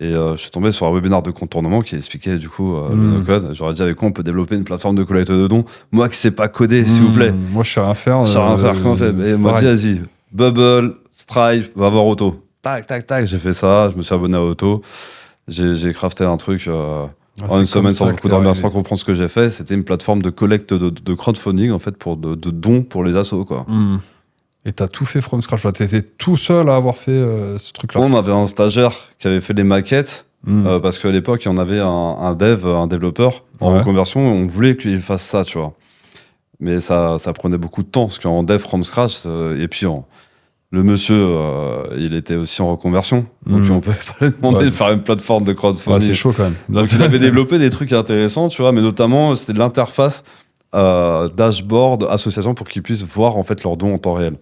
B: Et je suis tombé sur un webinaire de contournement qui expliquait du coup le no-code. J'aurais dit avec quoi on peut développer une plateforme de collecte de dons. Moi qui sais pas coder, s'il vous plaît.
A: Moi, je sais rien faire.
B: Je sais rien faire, comment on fait. Et il m'a dit,
A: pareil.
B: vas-y, Bubble, Stripe, va voir Auto. Tac, tac, tac, j'ai fait ça. Je me suis abonné à Auto. J'ai crafté un truc
A: Ah,
B: en
A: c'est
B: une semaine
A: comme
B: sans
A: ça
B: beaucoup
A: que
B: de
A: t'es
B: remerciements,
A: arrivé.
B: comprendre ce que j'ai fait. C'était une plateforme de collecte de crowdfunding en fait pour de dons pour les assos, quoi.
A: Et t'as tout fait from scratch. T'étais tout seul à avoir fait ce truc-là.
B: On avait un stagiaire qui avait fait des maquettes.
A: Hmm.
B: Parce qu'à l'époque, on avait un développeur en
A: Ouais.
B: reconversion, on voulait qu'il fasse ça, tu vois. Mais ça prenait beaucoup de temps, parce qu'en dev from scratch, et puis le monsieur, il était aussi en reconversion, donc on peut pas lui demander
A: Ouais.
B: de faire une plateforme de
A: Ouais,
B: crowdfunding.
A: c'est chaud quand même.
B: Donc il avait développé des trucs intéressants, tu vois, mais notamment c'était de l'interface dashboard association pour qu'ils puissent voir en fait leurs dons en temps réel.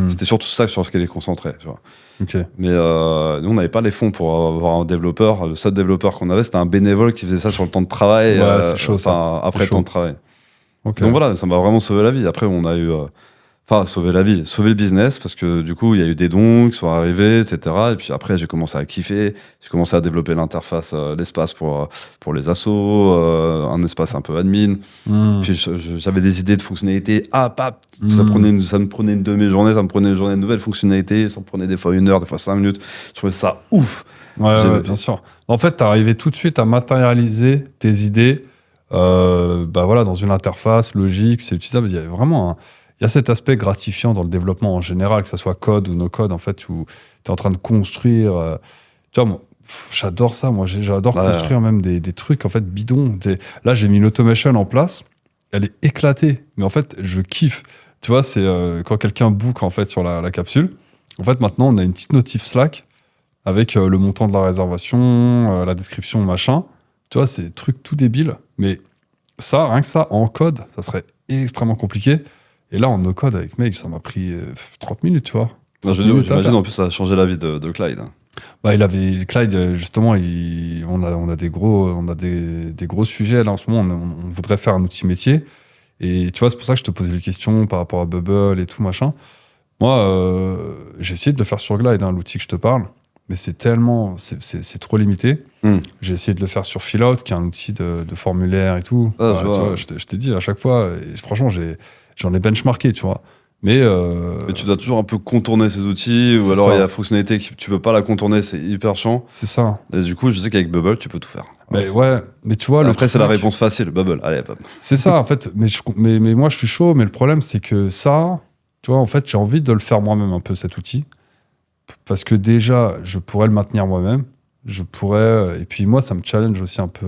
B: C'était surtout ça sur ce qu'elle est concentrée, tu vois.
A: Ok.
B: Mais nous, on n'avait pas les fonds pour avoir un développeur. Le seul développeur qu'on avait, c'était un bénévole qui faisait ça sur le temps de travail.
A: Ouais, c'est chaud, ça.
B: Après
A: C'est
B: le temps
A: chaud.
B: de travail.
A: Ok.
B: Donc voilà, ça m'a vraiment sauvé la vie. Après, on a eu. Enfin, sauvé la vie, sauvé le business, parce que du coup, il y a eu des dons qui sont arrivés, etc. Et puis après, j'ai commencé à kiffer. J'ai commencé à développer l'interface, l'espace pour les assos, un espace un peu admin. Puis j'avais des idées de fonctionnalités. Ah, pap, ça me prenait une demi-journée, ça me prenait une journée de nouvelles fonctionnalités, ça me prenait des fois 1 heure, des fois 5 minutes. Je trouvais ça ouf.
A: Ouais, bien sûr. En fait, t'es arrivé tout de suite à matérialiser tes idées bah voilà, dans une interface logique, c'est utilisable. Il y a vraiment il y a cet aspect gratifiant dans le développement en général, que ça soit code ou no code, en fait, où tu es en train de construire. Tu vois, moi, j'adore ça. Moi, j'adore construire même des trucs en fait bidons. Là, j'ai mis une automation en place. Elle est éclatée, mais en fait, je kiffe. Tu vois, c'est quand quelqu'un book en fait sur la capsule. En fait, maintenant, on a une petite notif Slack avec le montant de la réservation, la description, machin. Tu vois, c'est des trucs tout débiles. Mais ça, rien que ça, en code, ça serait extrêmement compliqué. Et là, en no-code avec Meg, ça m'a pris 30 minutes, tu vois.
B: J'imagine, en plus, ça a changé la vie de Clyde.
A: Bah, Clyde, justement, on a des gros sujets. Là, en ce moment, on voudrait faire un outil métier. Et tu vois, c'est pour ça que je te posais les questions par rapport à Bubble et tout, machin. Moi, j'ai essayé de le faire sur Glide, hein, l'outil que je te parle. Mais c'est trop limité. J'ai essayé de le faire sur Fillout, qui est un outil de formulaire et tout.
B: Ah,
A: tu vois, je t'ai dit à chaque fois, et franchement, j'en ai benchmarké, tu vois. Mais
B: tu dois toujours un peu contourner ces outils, ou alors il y a la fonctionnalité que tu peux pas la contourner, c'est hyper chiant.
A: C'est ça.
B: Et du coup, je sais qu'avec Bubble, tu peux tout faire.
A: Mais mais tu vois...
B: Après, c'est la réponse facile, Bubble. Allez, hop.
A: C'est ça, en fait. Mais moi, je suis chaud, mais le problème, c'est que ça, tu vois, en fait, j'ai envie de le faire moi-même un peu, cet outil. Parce que déjà, je pourrais le maintenir moi-même. Je pourrais... Et puis moi, ça me challenge aussi un peu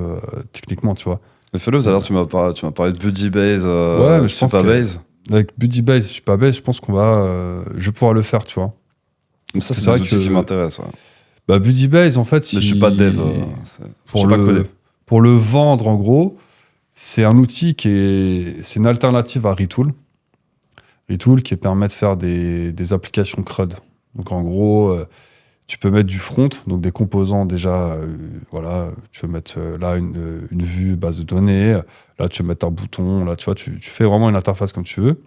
A: techniquement, tu vois.
B: Mais fais-le, tout à l'heure, tu m'as parlé de Budibase,
A: mais je pense
B: Supabase.
A: Avec Budibase et Supabase, je pense qu'on va... je vais pouvoir le faire, tu vois.
B: Mais ça, c'est des outils qui m'intéressent. Ouais.
A: Bah, Budibase, en fait...
B: Mais je suis pas dev.
A: Pour le vendre, en gros, c'est un outil c'est une alternative à Retool. Retool qui permet de faire des applications CRUD. Donc, en gros... tu peux mettre du front, donc des composants déjà, voilà, tu peux mettre là une vue base de données, là tu peux mettre un bouton, là tu vois, tu fais vraiment une interface comme tu veux,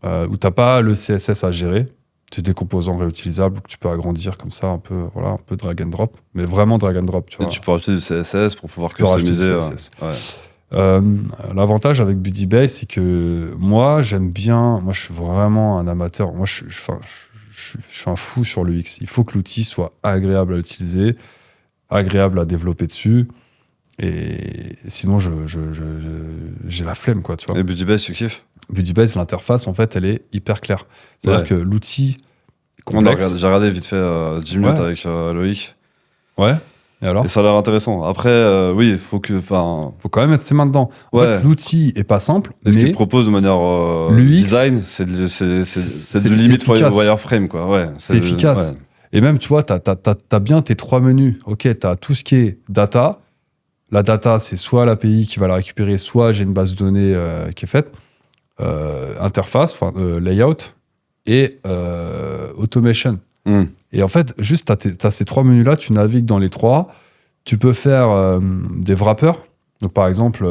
A: où tu n'as pas le CSS à gérer, c'est des composants réutilisables que tu peux agrandir comme ça, un peu drag and drop, mais vraiment drag and drop. Tu vois.
B: Tu peux rajouter du CSS pour pouvoir customiser.
A: L'avantage avec Budibase, c'est que moi je suis vraiment un amateur, moi je suis un fou sur l'UX. Il faut que l'outil soit agréable à utiliser, agréable à développer dessus. Et sinon, j'ai la flemme, quoi, tu vois.
B: Et Budibase, tu kiffes?
A: Budibase, l'interface, en fait, elle est hyper claire. C'est-à-dire que l'outil est complexe.
B: J'ai regardé vite fait 10 minutes avec Loïc.
A: Ouais. Et alors?
B: Et ça a l'air intéressant. Après, oui, il faut que...
A: faut quand même mettre ses mains dedans. En fait, l'outil est pas simple,
B: mais... ce qu'il te propose de manière design, c'est du limite wireframe, quoi. Ouais,
A: c'est efficace. Ouais. Et même, tu vois, t'as bien tes 3 menus. Ok, t'as tout ce qui est data. La data, c'est soit l'API qui va la récupérer, soit j'ai une base de données qui est faite. Interface, layout et automation. Et en fait, juste, t'as ces 3 menus-là, tu navigues dans les 3. Tu peux faire des wrappers. Donc, par exemple...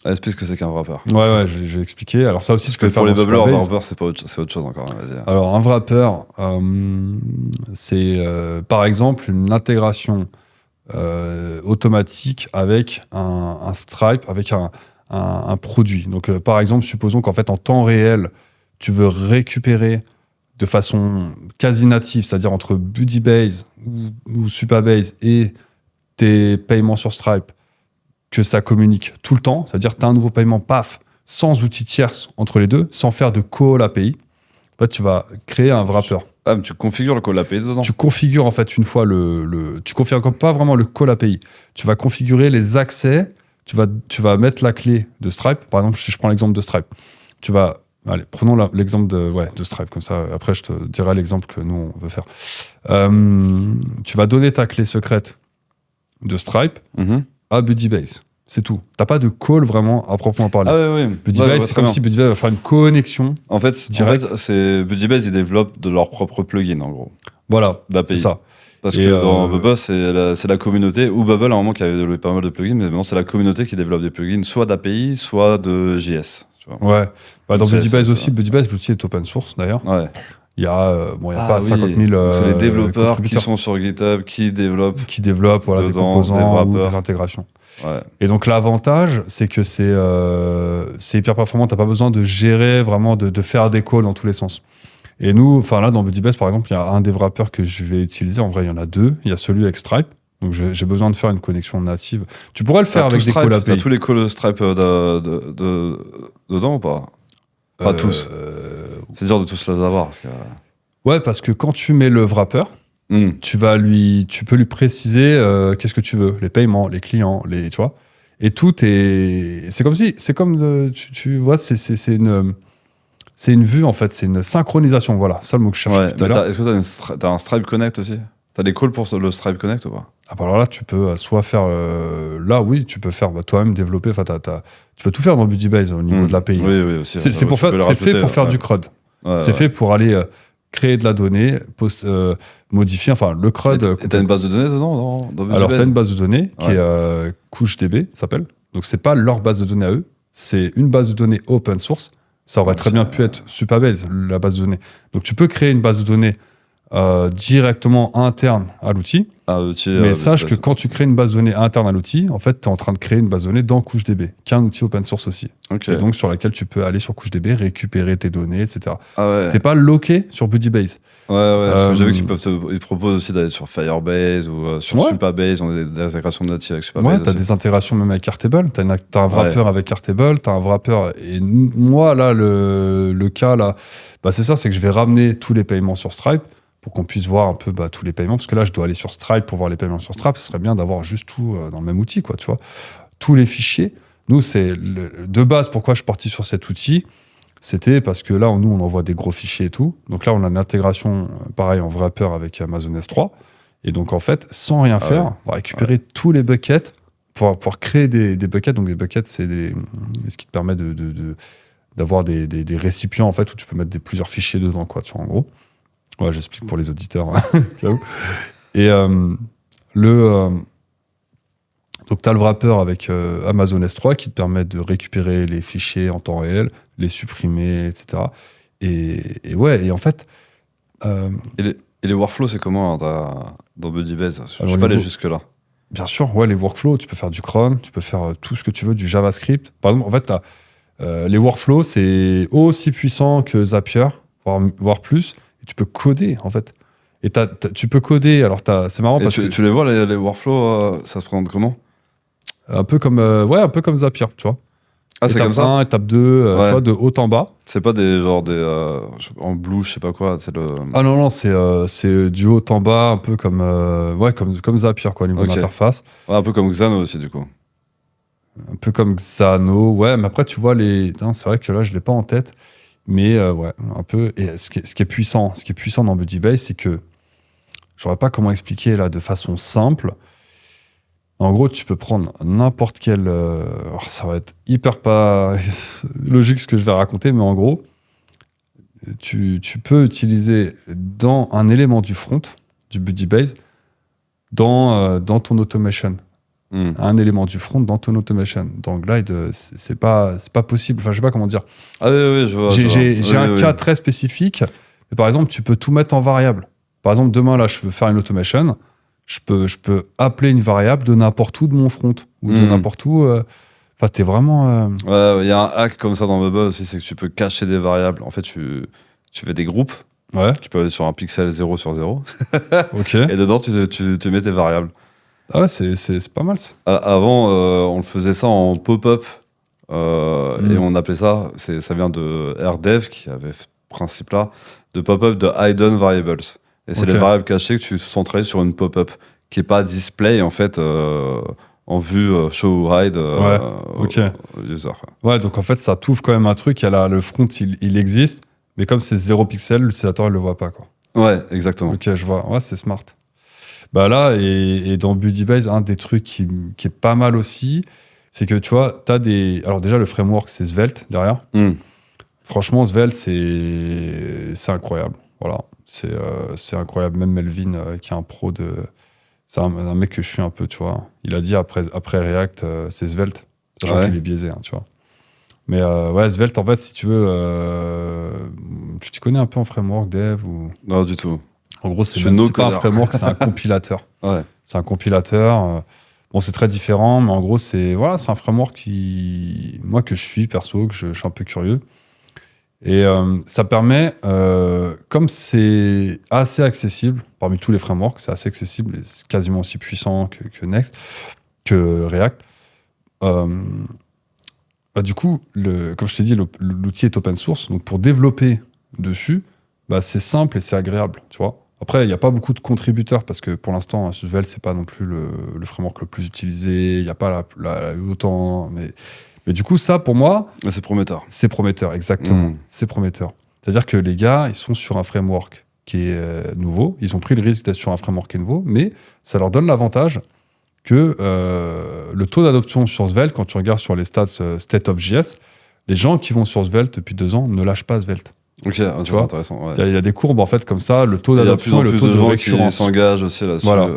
B: explique ce que c'est qu'un wrapper.
A: Ouais, je vais expliquer. Alors, ça aussi,
B: parce que pour les bubblers, un wrapper, c'est autre chose encore. Vas-y.
A: Alors, un wrapper, c'est, par exemple, une intégration automatique avec un Stripe, avec un produit. Donc, par exemple, supposons qu'en fait, en temps réel, tu veux récupérer de façon quasi native, c'est-à-dire entre Budibase ou Supabase et tes paiements sur Stripe, que ça communique tout le temps, c'est-à-dire que tu as un nouveau paiement, paf, sans outil tierce entre les deux, sans faire de call API. En fait, tu vas créer un wrapper.
B: Ah, mais tu configures le call API dedans.
A: Tu configures en fait une fois tu configures pas vraiment le call API. Tu vas configurer les accès. Tu vas mettre la clé de Stripe. Par exemple, si je prends l'exemple de Stripe, allez, prenons l'exemple de Stripe, comme ça, après je te dirai l'exemple que nous, on veut faire. Tu vas donner ta clé secrète de Stripe à Budibase. C'est tout. T'as pas de call vraiment à proprement parler.
B: Ah oui.
A: Budibase, c'est comme si Budibase va faire une connexion.
B: En fait, c'est Budibase, ils développent de leur propre plugin, en gros.
A: Voilà, c'est ça.
B: Parce que dans Bubble, c'est la communauté, ou Bubble à un moment qui avait développé pas mal de plugins, mais maintenant c'est la communauté qui développe des plugins, soit d'API, soit de JS. Tu vois.
A: Ouais. Dans Budibase aussi, Budibase, l'outil est open source d'ailleurs.
B: Ouais.
A: Il y a pas 50 000
B: c'est les développeurs qui sont sur GitHub, qui développent
A: voilà, des composants ou des intégrations.
B: Ouais.
A: Et donc l'avantage, c'est que c'est hyper performant. T'as pas besoin de gérer vraiment, de faire des calls dans tous les sens. Et nous, là dans Budibase par exemple, il y a un des wrappers que je vais utiliser. En vrai, il y en a 2. Il y a celui avec Stripe. Donc j'ai besoin de faire une connexion native. Tu pourrais le faire avec des calls API.
B: T'as tous les calls Stripe dedans ou pas? Pas tous. C'est dur de tous les avoir.
A: Ouais, parce que quand tu mets le wrapper, tu peux lui préciser qu'est-ce que tu veux, les paiements, les clients, tu vois. Et tout c'est comme tu vois, c'est une vue en fait, c'est une synchronisation, voilà, ça le mot que je cherchais tout à l'heure.
B: Est-ce que t'as un Stripe Connect aussi? T'as des calls pour le Stripe Connect ou pas?
A: Alors là, tu peux soit faire tu peux faire toi-même développer, tu peux tout faire dans Budibase au niveau de l'API.
B: Oui, aussi.
A: C'est fait pour faire du CRUD. C'est fait pour aller créer de la donnée, modifier, le CRUD.
B: Et t'as une base de données dedans dans Budibase?
A: Alors t'as une base de données qui est CouchDB, ça s'appelle. Donc c'est pas leur base de données à eux, c'est une base de données open source. Ça aurait très bien pu être Supabase, la base de données. Donc tu peux créer une base de données directement interne à l'outil. Mais sache que quand tu crées une base de données interne à l'outil, en fait, tu es en train de créer une base de données dans CouchDB, qui est un outil open source aussi. Et donc, sur laquelle tu peux aller sur CouchDB, récupérer tes données, etc. T'es pas loqué sur Budibase.
B: Parce que j'ai vu qu'ils proposent aussi d'aller sur Firebase ou sur Supabase. On a des intégrations natives avec Supabase.
A: Ouais, t'as des intégrations même avec Airtable. T'as un wrapper avec Airtable, t'as un wrapper. Et moi, là, le cas, là, c'est ça, c'est que je vais ramener tous les paiements sur Stripe pour qu'on puisse voir un peu tous les paiements, parce que là, je dois aller sur Stripe pour voir les paiements sur Stripe. Ce serait bien d'avoir juste tout dans le même outil, quoi, tu vois. Tous les fichiers. Nous, c'est de base, pourquoi je suis parti sur cet outil, c'était parce que là, nous, on envoie des gros fichiers et tout. Donc là, on a une intégration, pareil, en wrapper avec Amazon S3. Et donc, en fait, sans rien faire, on va récupérer tous les buckets pour pouvoir créer des buckets. Donc, des buckets, c'est ce qui te permet d'avoir des récipients, en fait, où tu peux mettre plusieurs fichiers dedans, quoi, tu vois, en gros. Ouais, j'explique pour les auditeurs. Et donc, tu as le wrapper avec Amazon S3 qui te permet de récupérer les fichiers en temps réel, les supprimer, etc. Et en fait...
B: Et les workflows, c'est comment dans Budibase? Je ne suis pas allé jusque-là.
A: Bien sûr, ouais, les workflows, tu peux faire du cron, tu peux faire tout ce que tu veux, du JavaScript. Par exemple, en fait, les workflows, c'est aussi puissant que Zapier, voire plus. Et tu peux coder, en fait. Et tu peux coder, alors c'est marrant parce que...
B: Tu les vois, les workflows, ça se présente comment?
A: Un peu comme Zapier, tu vois.
B: Ah, c'est comme ça?
A: Étape 1, étape 2, tu vois, de haut en bas.
B: C'est pas en blue, je sais pas quoi, c'est le...
A: Ah non, c'est du haut en bas, un peu comme Zapier, quoi, au niveau de l'interface.
B: Ouais, un peu comme Xano aussi, du coup.
A: Un peu comme Xano, ouais, mais après, tu vois, c'est vrai que là, je l'ai pas en tête. Mais un peu. Et ce qui est puissant dans Budibase, c'est que je n'aurais pas comment expliquer là de façon simple. En gros, tu peux prendre n'importe quel. Alors ça va être hyper pas logique ce que je vais raconter, mais en gros, tu peux utiliser dans un élément du front du Budibase dans ton automation. Un élément du front dans ton automation. Dans Glide, c'est pas possible. Enfin, je sais pas comment dire.
B: Ah oui, je vois.
A: J'ai un cas très spécifique. Mais par exemple, tu peux tout mettre en variable. Par exemple, demain, là, je veux faire une automation. Je peux appeler une variable de n'importe où de mon front. Ou de n'importe où. Enfin, t'es vraiment...
B: Ouais, il y a un hack comme ça dans Bubble aussi, c'est que tu peux cacher des variables. En fait, tu fais des groupes.
A: Ouais.
B: Tu peux aller sur un pixel 0 sur 0.
A: Ok.
B: Et dedans, tu mets tes variables.
A: Ah ouais, c'est pas mal ça.
B: Avant, on le faisait ça en pop-up et on appelait ça vient de RDev qui avait ce principe-là de pop-up de hidden variables. Et c'est les variables cachées que tu centralises sur une pop-up qui n'est pas display en fait en vue show ou hide user.
A: Ouais, donc en fait, ça t'ouvre quand même un truc. Le front, il existe, mais comme c'est 0 pixel, l'utilisateur ne le voit pas, quoi.
B: Ouais, exactement.
A: Ok, je vois. Ouais, c'est smart. Bah là, et dans Budibase, un des trucs qui est pas mal aussi, c'est que tu vois, alors déjà, le framework, c'est Svelte derrière. Franchement, Svelte, c'est incroyable. Voilà. C'est incroyable. Même Melvin, qui est un pro de... C'est un mec que je suis un peu, tu vois. Il a dit après React, c'est Svelte. Sachant qu'il est biaisé, hein, tu vois. Mais Svelte, en fait, si tu veux... tu t'y connais un peu en framework, dev ou...
B: Non, du tout.
A: En gros, c'est pas un framework, c'est un compilateur.
B: Ouais.
A: C'est un compilateur. Bon, c'est très différent, mais en gros, c'est un framework moi, que je suis perso, que je suis un peu curieux. Et ça permet, comme c'est assez accessible, parmi tous les frameworks, c'est assez accessible, et c'est quasiment aussi puissant que Next, que React. Du coup, comme je t'ai dit, l'outil est open source. Donc, pour développer dessus, c'est simple et c'est agréable, tu vois. Après, il n'y a pas beaucoup de contributeurs parce que pour l'instant, Svelte, c'est pas non plus le framework le plus utilisé. Il n'y a pas autant. Mais du coup, ça, pour moi...
B: C'est prometteur.
A: C'est prometteur, exactement. C'est prometteur. C'est-à-dire que les gars, ils sont sur un framework qui est nouveau. Ils ont pris le risque d'être sur un framework qui est nouveau, mais ça leur donne l'avantage que le taux d'adoption sur Svelte, quand tu regardes sur les stats State of JS, les gens qui vont sur Svelte depuis 2 ans ne lâchent pas Svelte.
B: Ok, c'est intéressant. Ouais.
A: Il y a des courbes en fait comme ça, le taux d'adoption et le taux de récurrence.
B: Il y a plus en plus de gens qui s'engagent aussi là-dessus.
A: Voilà.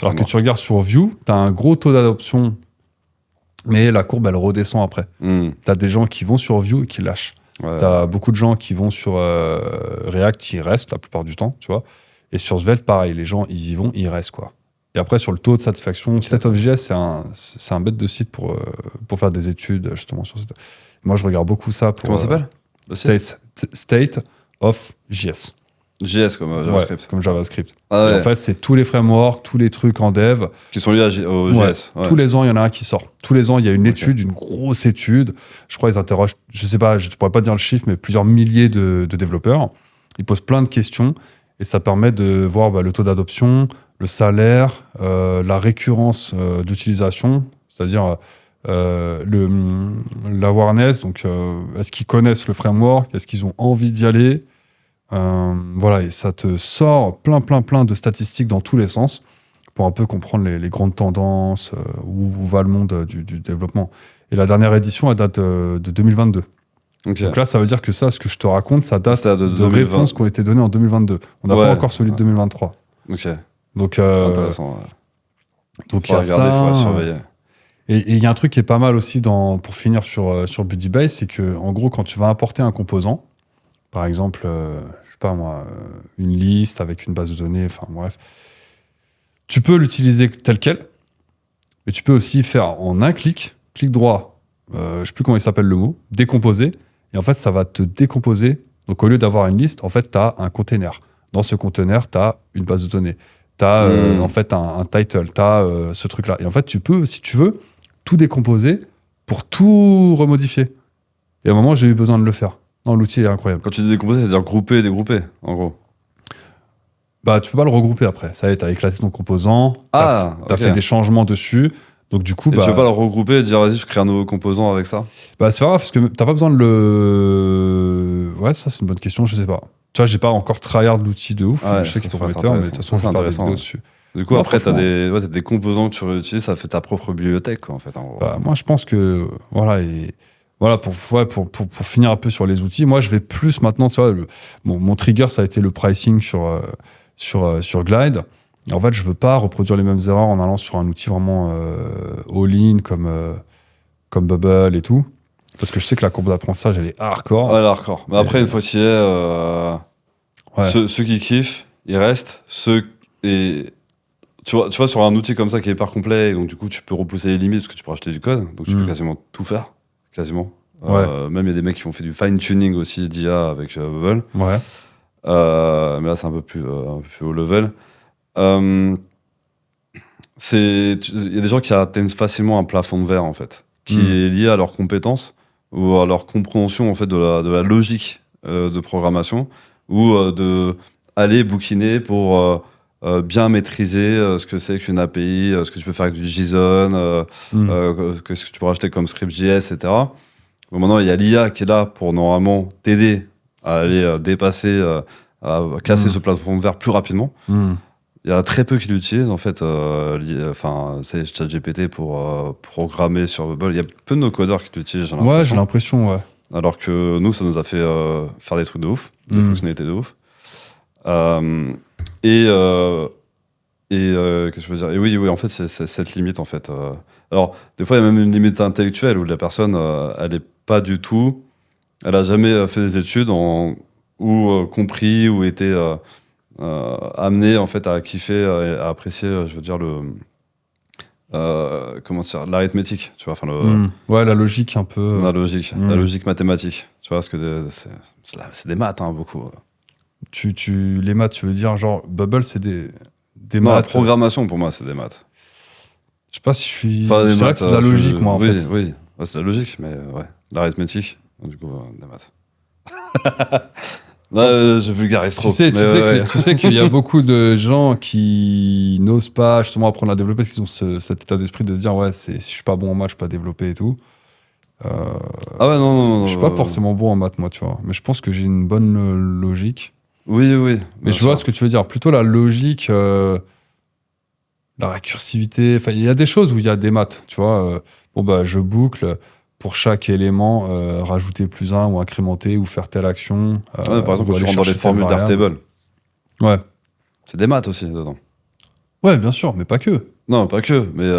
A: Alors que tu regardes sur Vue, tu as un gros taux d'adoption, mais la courbe elle redescend après. Tu as des gens qui vont sur Vue et qui lâchent.
B: Ouais.
A: T'as beaucoup de gens qui vont sur React, ils restent la plupart du temps, tu vois. Et sur Svelte, pareil, les gens, ils y vont, ils restent, quoi. Et après, sur le taux de satisfaction, State of JS, c'est un bête de site pour faire des études, justement, sur cette... Moi, je regarde beaucoup ça pour...
B: Comment ça s'appelle le site
A: State of JS.
B: JS comme JavaScript.
A: Ouais, comme JavaScript.
B: Ah ouais.
A: Et en fait, c'est tous les frameworks, tous les trucs en dev.
B: Qui sont liés au
A: Ouais.
B: JS. Ouais.
A: Tous les ans, il y en a un qui sort. Tous les ans, il y a une
B: Ok.
A: étude, une grosse étude. Je crois qu'ils interrogent, je sais pas, je ne pourrais pas dire le chiffre, mais plusieurs milliers de développeurs. Ils posent plein de questions et ça permet de voir le taux d'adoption, le salaire, la récurrence d'utilisation, c'est-à-dire l'awareness. Donc, est-ce qu'ils connaissent le framework? Est-ce qu'ils ont envie d'y aller? Voilà, et ça te sort plein de statistiques dans tous les sens pour un peu comprendre les grandes tendances, où va le monde du développement. Et la dernière édition, elle date de 2022.
B: Ok.
A: Donc là, ça veut dire que ça, ce que je te raconte, ça date
B: C'était de
A: de
B: 2020.
A: réponses qui ont été données en 2022. On n'a
B: Ouais.
A: pas encore celui de 2023.
B: Ok.
A: Donc,
B: Intéressant.
A: donc il y a
B: Faudra regarder, faudra
A: ça.
B: surveiller.
A: Et il y a un truc qui est pas mal aussi pour finir sur Budibase, c'est que en gros, quand tu vas importer un composant, par exemple, je sais pas moi, une liste avec une base de données, enfin bref, tu peux l'utiliser tel quel, mais tu peux aussi faire en un clic droit, je sais plus comment il s'appelle le mot, décomposer, et en fait, ça va te décomposer. Donc, au lieu d'avoir une liste, en fait, tu as un container. Dans ce container, tu as une base de données. Tu as en fait un title, tu as ce truc-là. Et en fait, tu peux, si tu veux, tout décomposer pour tout remodifier. Et à un moment, j'ai eu besoin de le faire. Non, l'outil est incroyable.
B: Quand tu dis décomposer, c'est-à-dire grouper et dégrouper, en gros.
A: Bah, tu peux pas le regrouper après. Ça y est, t'as éclaté ton composant,
B: Ah,
A: t'as
B: ok.
A: fait des changements dessus. Donc, du coup,
B: Et tu veux pas le regrouper et dire, vas-y, je crée un nouveau composant avec ça?
A: bah, c'est pas grave parce que t'as pas besoin de le. Ouais, ça, c'est une bonne question, je sais pas. Tu vois, j'ai pas encore tryhard l'outil de ouf.
B: Ouais,
A: je sais qu'il est
B: ça pourrait être
A: prometteur, mais de toute
B: intéressant.
A: façon,
B: Ça,
A: je vais faire des
B: intéressant,
A: vidéos
B: ouais.
A: dessus.
B: Du coup,
A: Non,
B: après, t'as
A: franchement.
B: des composants que tu réutilises, ça fait ta propre bibliothèque, quoi, en fait. En gros.
A: Bah, moi, je pense que. Voilà, et. Voilà, pour finir un peu sur les outils, moi, je vais plus maintenant, tu vois, mon trigger, ça a été le pricing sur Glide. Et en fait, je veux pas reproduire les mêmes erreurs en allant sur un outil vraiment all-in comme Bubble et tout. Parce que je sais que la courbe d'apprentissage, elle est hardcore.
B: Ouais, hardcore. Mais après, une fois qu'il y est,
A: Ouais.
B: ceux qui kiffent, ils restent. Et tu vois, sur un outil comme ça qui est hyper complet, et donc du coup, tu peux repousser les limites parce que tu peux rajouter du code. Donc tu peux quasiment tout faire. Quasiment. Même il y a des mecs qui ont fait du fine-tuning aussi d'IA avec Bubble.
A: Ouais.
B: Mais là, c'est un peu plus haut level. Il y a des gens qui atteignent facilement un plafond de verre, en fait, qui est lié à leurs compétences ou à leur compréhension, en fait, de la logique de programmation ou de aller bouquiner pour bien maîtriser ce que c'est qu'une API, ce que tu peux faire avec du JSON, ce que tu peux rajouter comme script.js, etc. Donc maintenant, il y a l'IA qui est là pour normalement t'aider à aller dépasser, à casser ce plafond de verre plus rapidement. Il y a très peu qui l'utilisent, en fait. C'est ChatGPT pour programmer sur Bubble. Il y a peu de nos codeurs qui l'utilisent, j'ai l'impression.
A: Ouais, j'ai l'impression, ouais.
B: Alors que nous, ça nous a fait faire des trucs de ouf, des fonctionnalités de ouf. Qu'est-ce que je veux dire? Et oui, en fait, c'est cette limite, en fait. Alors, des fois, il y a même une limite intellectuelle où la personne, elle n'est pas du tout... Elle n'a jamais fait des études ou compris ou été amenée, en fait, à kiffer et à apprécier, je veux dire, comment dire, l'arithmétique, tu vois, enfin,
A: Ouais, la logique un peu.
B: la logique mathématique, tu vois, parce que c'est des maths, hein, beaucoup.
A: Les maths, tu veux dire, genre, Bubble, c'est des
B: Non, la
A: maths.
B: programmation, pour moi, c'est des maths.
A: Je sais pas si je suis.
B: Enfin,
A: Je
B: des
A: dirais
B: maths,
A: que c'est de la logique, moi, en
B: oui,
A: fait.
B: Oui, ouais, c'est de la logique, mais ouais, l'arithmétique, du coup, des maths. Je vulgarise trop.
A: Tu sais
B: mais
A: tu sais qu'il y a beaucoup de gens qui n'osent pas justement apprendre à développer parce qu'ils ont cet état d'esprit de se dire ouais, si je suis pas bon en maths, je peux pas développer et tout.
B: Ah ouais, non.
A: Je suis pas forcément bon en maths, moi, tu vois. Mais je pense que j'ai une bonne logique.
B: Oui.
A: Mais je vois ce que tu veux dire. Plutôt la logique, la récursivité. Enfin, il y a des choses où il y a des maths, tu vois. Je boucle pour chaque élément, rajouter plus un ou incrémenter ou faire telle action.
B: par exemple, quand tu rentres dans les formules d'Airtable.
A: Ouais.
B: C'est des maths aussi dedans.
A: Ouais, bien sûr, mais pas que.
B: Non, pas que, mais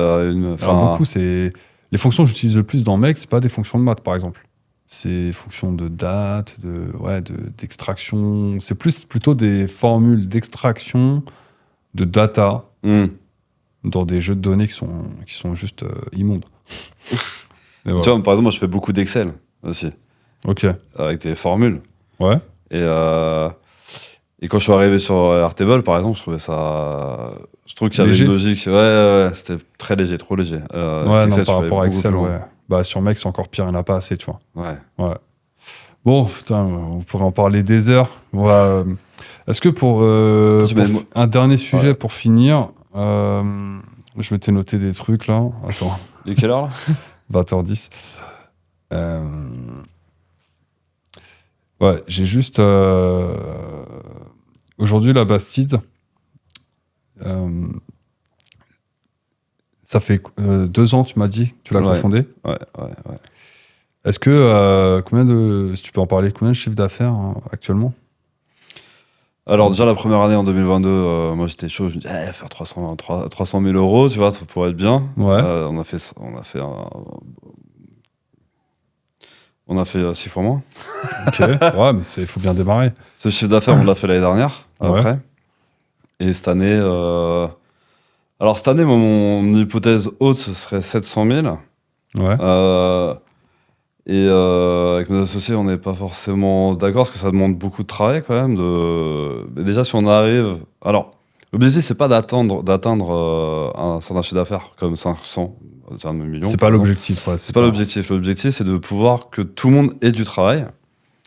A: Alors, beaucoup, c'est. Les fonctions que j'utilise le plus dans Make, c'est pas des fonctions de maths, par exemple. c'est fonction de date, d'extraction. C'est plutôt des formules d'extraction de data dans des jeux de données qui sont juste immondes.
B: Tu vois, par exemple, moi, je fais beaucoup d'Excel aussi.
A: Ok.
B: Avec des formules.
A: Ouais.
B: Et quand je suis arrivé sur Airtable, par exemple, je trouve qu'il y avait
A: Léger.
B: une logique. Ouais, c'était très léger, trop léger.
A: Ouais,
B: Excel,
A: non, par rapport à Excel,
B: ouais.
A: ouais. Bah, sur Mec, c'est encore pire, il n'y en a pas assez, tu vois.
B: Ouais.
A: Bon, putain, on pourrait en parler des heures. Est-ce que pour un dernier sujet pour finir, je m'étais noté des trucs là. Attends.
B: Il est quelle heure là
A: 20h10. Ouais, j'ai juste. Aujourd'hui, la Bastide. Ça fait 2 ans, tu m'as dit, tu l'as cofondé.
B: Ouais.
A: Est-ce que, si tu peux en parler, combien de chiffre d'affaires actuellement?
B: Alors, déjà, la première année en 2022, moi j'étais chaud, je me dis, faire 300 000 euros, tu vois, ça pourrait être bien.
A: Ouais.
B: On a fait 6 fois moins.
A: Ok, ouais, mais il faut bien démarrer.
B: Ce chiffre d'affaires, on l'a fait l'année dernière, après. Et cette année. Alors, cette année, mon hypothèse haute, ce serait 700 000.
A: Ouais.
B: Avec mes associés, on n'est pas forcément d'accord parce que ça demande beaucoup de travail quand même. Mais déjà, si on arrive. Alors, l'objectif, c'est pas d'atteindre un certain chiffre d'affaires comme 500 millions.
A: C'est pas l'objectif, ouais.
B: C'est pas l'objectif. L'objectif, c'est de pouvoir que tout le monde ait du travail.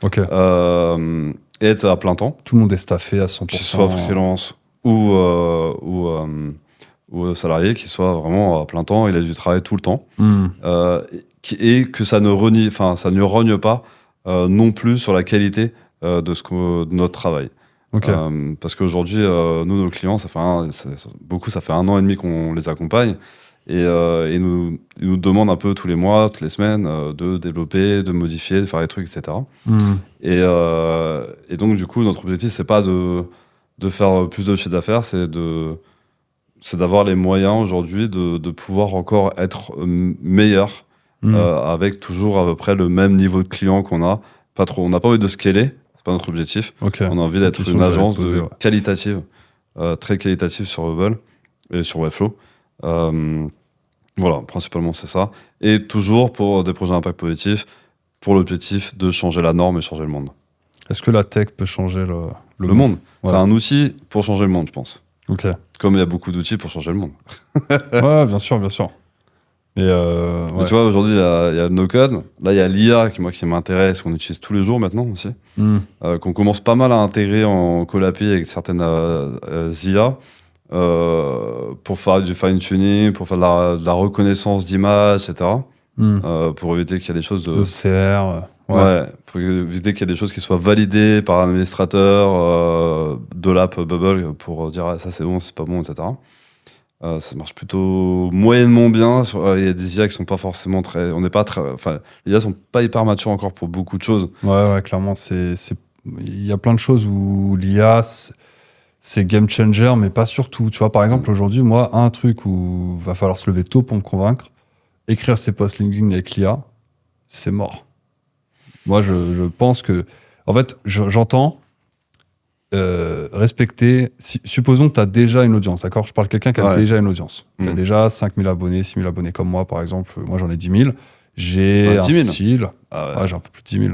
A: Ok.
B: Et être à plein temps.
A: Tout le monde est staffé à 100%.
B: Qu'il soit freelance ou salarié, qu'il soit vraiment à plein temps, il a du travail tout le temps. Et que ça ne rogne pas non plus sur la qualité de notre travail.
A: Okay.
B: Parce qu'aujourd'hui, nous, nos clients, ça fait 1 an et demi qu'on les accompagne. Et ils nous demandent un peu tous les mois, toutes les semaines, de développer, de modifier, de faire des trucs, etc. Et donc, du coup, notre objectif, c'est pas de faire plus de chiffre d'affaires, c'est d'avoir les moyens aujourd'hui de pouvoir encore être meilleur avec toujours à peu près le même niveau de client qu'on a. Pas trop. On n'a pas envie de scaler, c'est pas notre objectif.
A: Okay.
B: On a envie d'être une agence qualitative, très qualitative sur Bubble et sur Webflow. Voilà, principalement c'est ça. Et toujours pour des projets à impact positif, pour l'objectif de changer la norme et changer le monde.
A: Est-ce que la tech peut changer le
B: monde
A: ouais.
B: C'est un outil pour changer le monde, je pense.
A: Ok.
B: Comme il y a beaucoup d'outils pour changer le monde.
A: Ouais, bien sûr. Mais
B: tu vois, aujourd'hui, il y a le no-code. Là, il y a l'IA qui m'intéresse, qu'on utilise tous les jours maintenant aussi. Qu'on commence pas mal à intégrer en collapie avec certaines IA pour faire du fine-tuning, pour faire de la reconnaissance d'images, etc. Pour éviter qu'il y ait des choses de...
A: OCR.
B: Ouais, pour éviter qu'il y ait des choses qui soient validées par un administrateur de l'app Bubble pour dire ça c'est bon, c'est pas bon, etc. Ça marche plutôt moyennement bien. Il y a des IA qui sont pas forcément très. Les IA sont pas hyper matures encore pour beaucoup de choses.
A: Ouais, clairement, il y a plein de choses où l'IA, c'est game changer, mais pas surtout. Tu vois, par exemple, aujourd'hui, moi, un truc où va falloir se lever tôt pour me convaincre, écrire ses posts LinkedIn avec l'IA, c'est mort. Moi, je pense que. En fait, j'entends. Respecter, supposons que tu as déjà une audience, d'accord? Je parle de quelqu'un qui a déjà une audience. Il a déjà 5 000 abonnés, 6 000 abonnés comme moi, par exemple. Moi, j'en ai 10 000. J'ai un style. J'ai un peu plus de 10 000.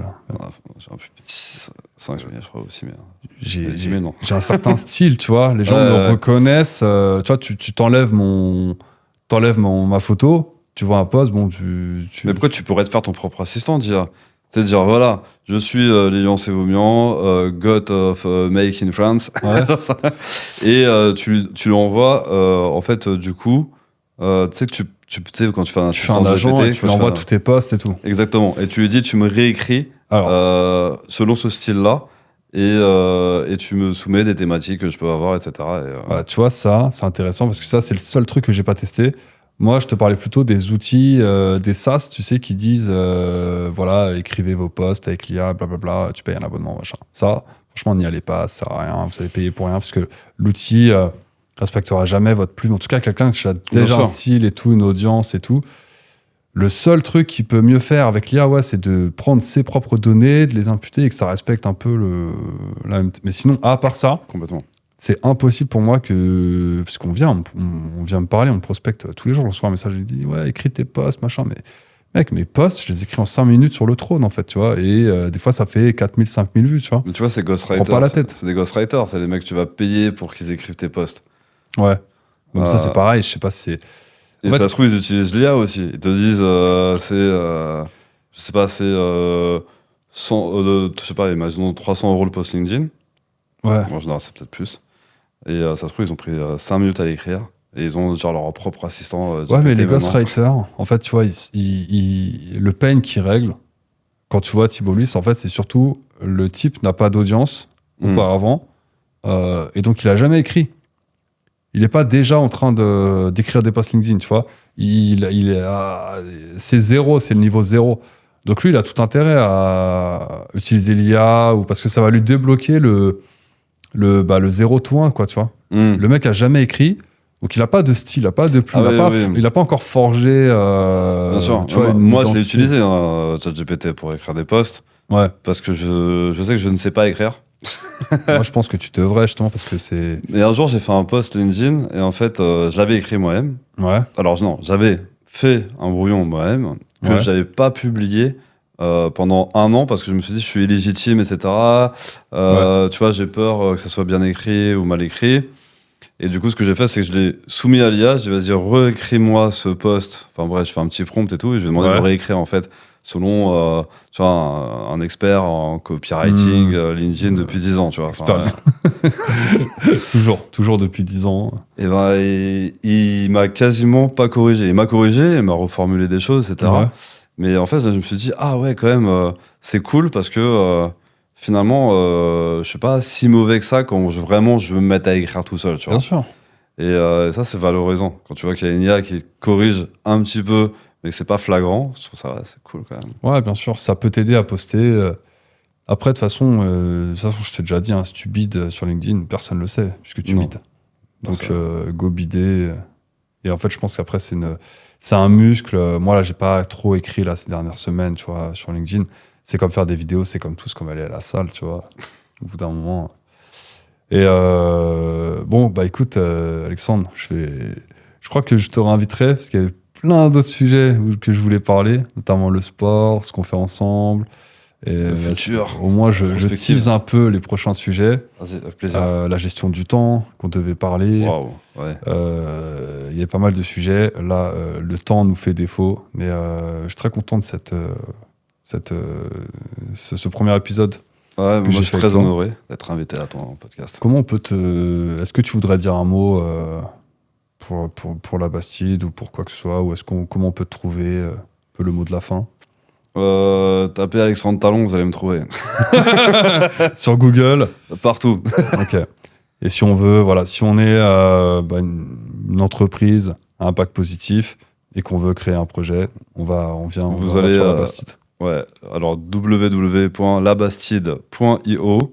B: J'ai un peu plus de 5 000, je crois aussi. Mais...
A: J'ai un certain style, tu vois. Les gens me reconnaissent. Tu vois, tu t'enlèves ma photo, tu vois un post, bon,
B: Mais pourquoi tu pourrais te faire ton propre assistant, dire? C'est de dire, voilà, je suis Lilian Sévaumian, God of Make in France.
A: Ouais.
B: Et tu lui envoies, en fait, du coup, tu sais, quand tu fais un assistant
A: de
B: GPT,
A: et tu lui envoies tous tes posts et tout.
B: Exactement. Et tu lui dis, tu me réécris selon ce style-là, et tu me soumets des thématiques que je peux avoir, etc.
A: Tu vois, ça, c'est intéressant parce que ça, c'est le seul truc que j'ai pas testé. Moi, je te parlais plutôt des outils, des SaaS, tu sais, qui disent, voilà, écrivez vos posts avec l'IA, blablabla, tu payes un abonnement, machin. Ça, franchement, n'y allez pas, ça sert à rien, vous allez payer pour rien, parce que l'outil respectera jamais votre plume. En tout cas, quelqu'un qui a déjà un style et tout, une audience et tout, Le seul truc qu'il peut mieux faire avec l'IA, ouais, c'est de prendre ses propres données, de les imputer et que ça respecte un peu la même... Mais sinon, à part ça,
B: Complètement.
A: c'est impossible pour moi que... Parce qu'on vient, on vient me parler, on me prospecte tous les jours, je reçois un message, il dit « Ouais, écris tes posts, machin. » Mais mec, mes posts, je les écris en 5 minutes sur le trône, en fait, tu vois. Et des fois, ça fait 4000, 5000 vues, tu vois.
B: Mais tu vois, c'est ghostwriters.
A: Prends pas la tête.
B: C'est des ghostwriters, c'est les mecs que tu vas payer pour qu'ils écrivent tes posts.
A: Ouais. Comme ça, c'est pareil, je sais pas si c'est...
B: Et
A: En fait,
B: ça se trouve, ils utilisent l'IA aussi. Ils te disent, je sais pas, c'est 100, je sais pas, imaginons 300 € le post LinkedIn.
A: Ouais.
B: En général, c'est peut-être plus. Et ça se trouve, ils ont pris 5 minutes à l'écrire. Et ils ont genre leur propre assistant.
A: Ouais, mais les
B: GPT
A: ghostwriters, en fait, tu vois, le pain qu'ils règlent, quand tu vois Thibault Luis, en fait, c'est surtout le type n'a pas d'audience auparavant, et donc il a jamais écrit. Il n'est pas déjà en train d'écrire des posts LinkedIn, tu vois. C'est zéro, c'est le niveau zéro. Donc lui, il a tout intérêt à utiliser l'IA, ou parce que ça va lui débloquer le 0 to 1, quoi, tu vois. Le mec a jamais écrit, donc il n'a pas de style, il n'a pas de plume, il n'a pas encore forgé.
B: Bien sûr.
A: Tu vois,
B: moi, je l'ai utilisé, ChatGPT, pour écrire des posts.
A: Ouais.
B: Parce que je sais que je ne sais pas écrire.
A: Moi, je pense que tu devrais, justement, parce que c'est...
B: Et un jour, j'ai fait un post LinkedIn, et en fait, je l'avais écrit moi-même.
A: Ouais.
B: Alors, non, j'avais fait un brouillon moi-même, que j'avais pas publié pendant 1 an, parce que je me suis dit, je suis illégitime, etc. Tu vois, j'ai peur que ça soit bien écrit ou mal écrit. Et du coup, ce que j'ai fait, c'est que je l'ai soumis à l'IA. J'ai dit, vas-y, réécris-moi ce post. Enfin bref, je fais un petit prompt et tout, et je vais demander de le réécrire, en fait, selon tu vois, un expert en copywriting LinkedIn depuis 10 ans, tu vois.
A: toujours depuis 10 ans.
B: Et ben, il m'a quasiment pas corrigé. Il m'a corrigé, il m'a reformulé des choses, etc.
A: Ouais.
B: Mais en fait, je me suis dit, ah ouais, quand même, c'est cool parce que finalement, je suis pas si mauvais que ça quand vraiment je veux me mettre à écrire tout seul, tu vois.
A: Bien sûr.
B: Et ça, c'est valorisant. Quand tu vois qu'il y a une IA qui corrige un petit peu, mais que c'est pas flagrant, je trouve ça, ouais, c'est cool quand même.
A: Ouais, bien sûr, ça peut t'aider à poster. Après, de toute façon, je t'ai déjà dit, hein, si tu bides sur LinkedIn, personne ne le sait, puisque tu bides. Donc, go bider. Et en fait, je pense qu'après, c'est un muscle. Moi, là, j'ai pas trop écrit là, ces dernières semaines, tu vois, sur LinkedIn. C'est comme faire des vidéos, c'est comme tout, c'est comme aller à la salle, tu vois, au bout d'un moment. Et bon, bah écoute, Alexandre, je crois que je te réinviterai, parce qu'il y avait plein d'autres sujets que je voulais parler, notamment le sport, ce qu'on fait ensemble. Et
B: le futur.
A: Au moins, je tease un peu les prochains sujets.
B: Vas-y, avec plaisir.
A: La gestion du temps, qu'on devait parler.
B: Waouh, ouais.
A: Il y a pas mal de sujets. Là, le temps nous fait défaut. Mais je suis très content de ce premier épisode.
B: Ouais, moi, je suis très honoré d'être invité à ton podcast.
A: Comment on peut Est-ce que tu voudrais dire un mot pour la Bastide ou pour quoi que ce soit, ou comment on peut te trouver, un peu le mot de la fin?
B: Tapez Alexandre Talon, vous allez me trouver.
A: Sur Google.
B: Partout.
A: Ok. Et si on veut, voilà, si on est une entreprise à impact positif et qu'on veut créer un projet, on vient sur la Bastide.
B: Ouais, alors www.labastide.io,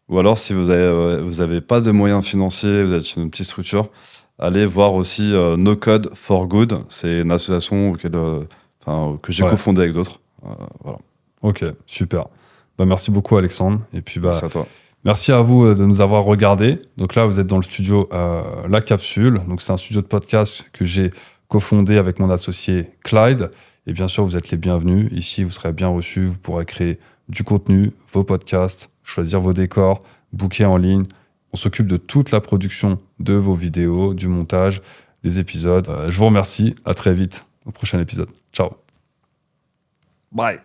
B: ou alors si vous avez pas de moyens financiers, vous êtes une petite structure, allez voir aussi No Code for Good. C'est une association que j'ai cofondée avec d'autres. Voilà.
A: Ok, super. Bah, merci beaucoup, Alexandre. Et puis,
B: merci à toi.
A: Merci à vous de nous avoir regardés. Donc là, vous êtes dans le studio La Capsule. Donc c'est un studio de podcast que j'ai cofondé avec mon associé Clyde. Et bien sûr, vous êtes les bienvenus. Ici, vous serez bien reçus. Vous pourrez créer du contenu, vos podcasts, choisir vos décors, booker en ligne. On s'occupe de toute la production de vos vidéos, du montage, des épisodes. Je vous remercie. À très vite au prochain épisode. Ciao.
B: Bye.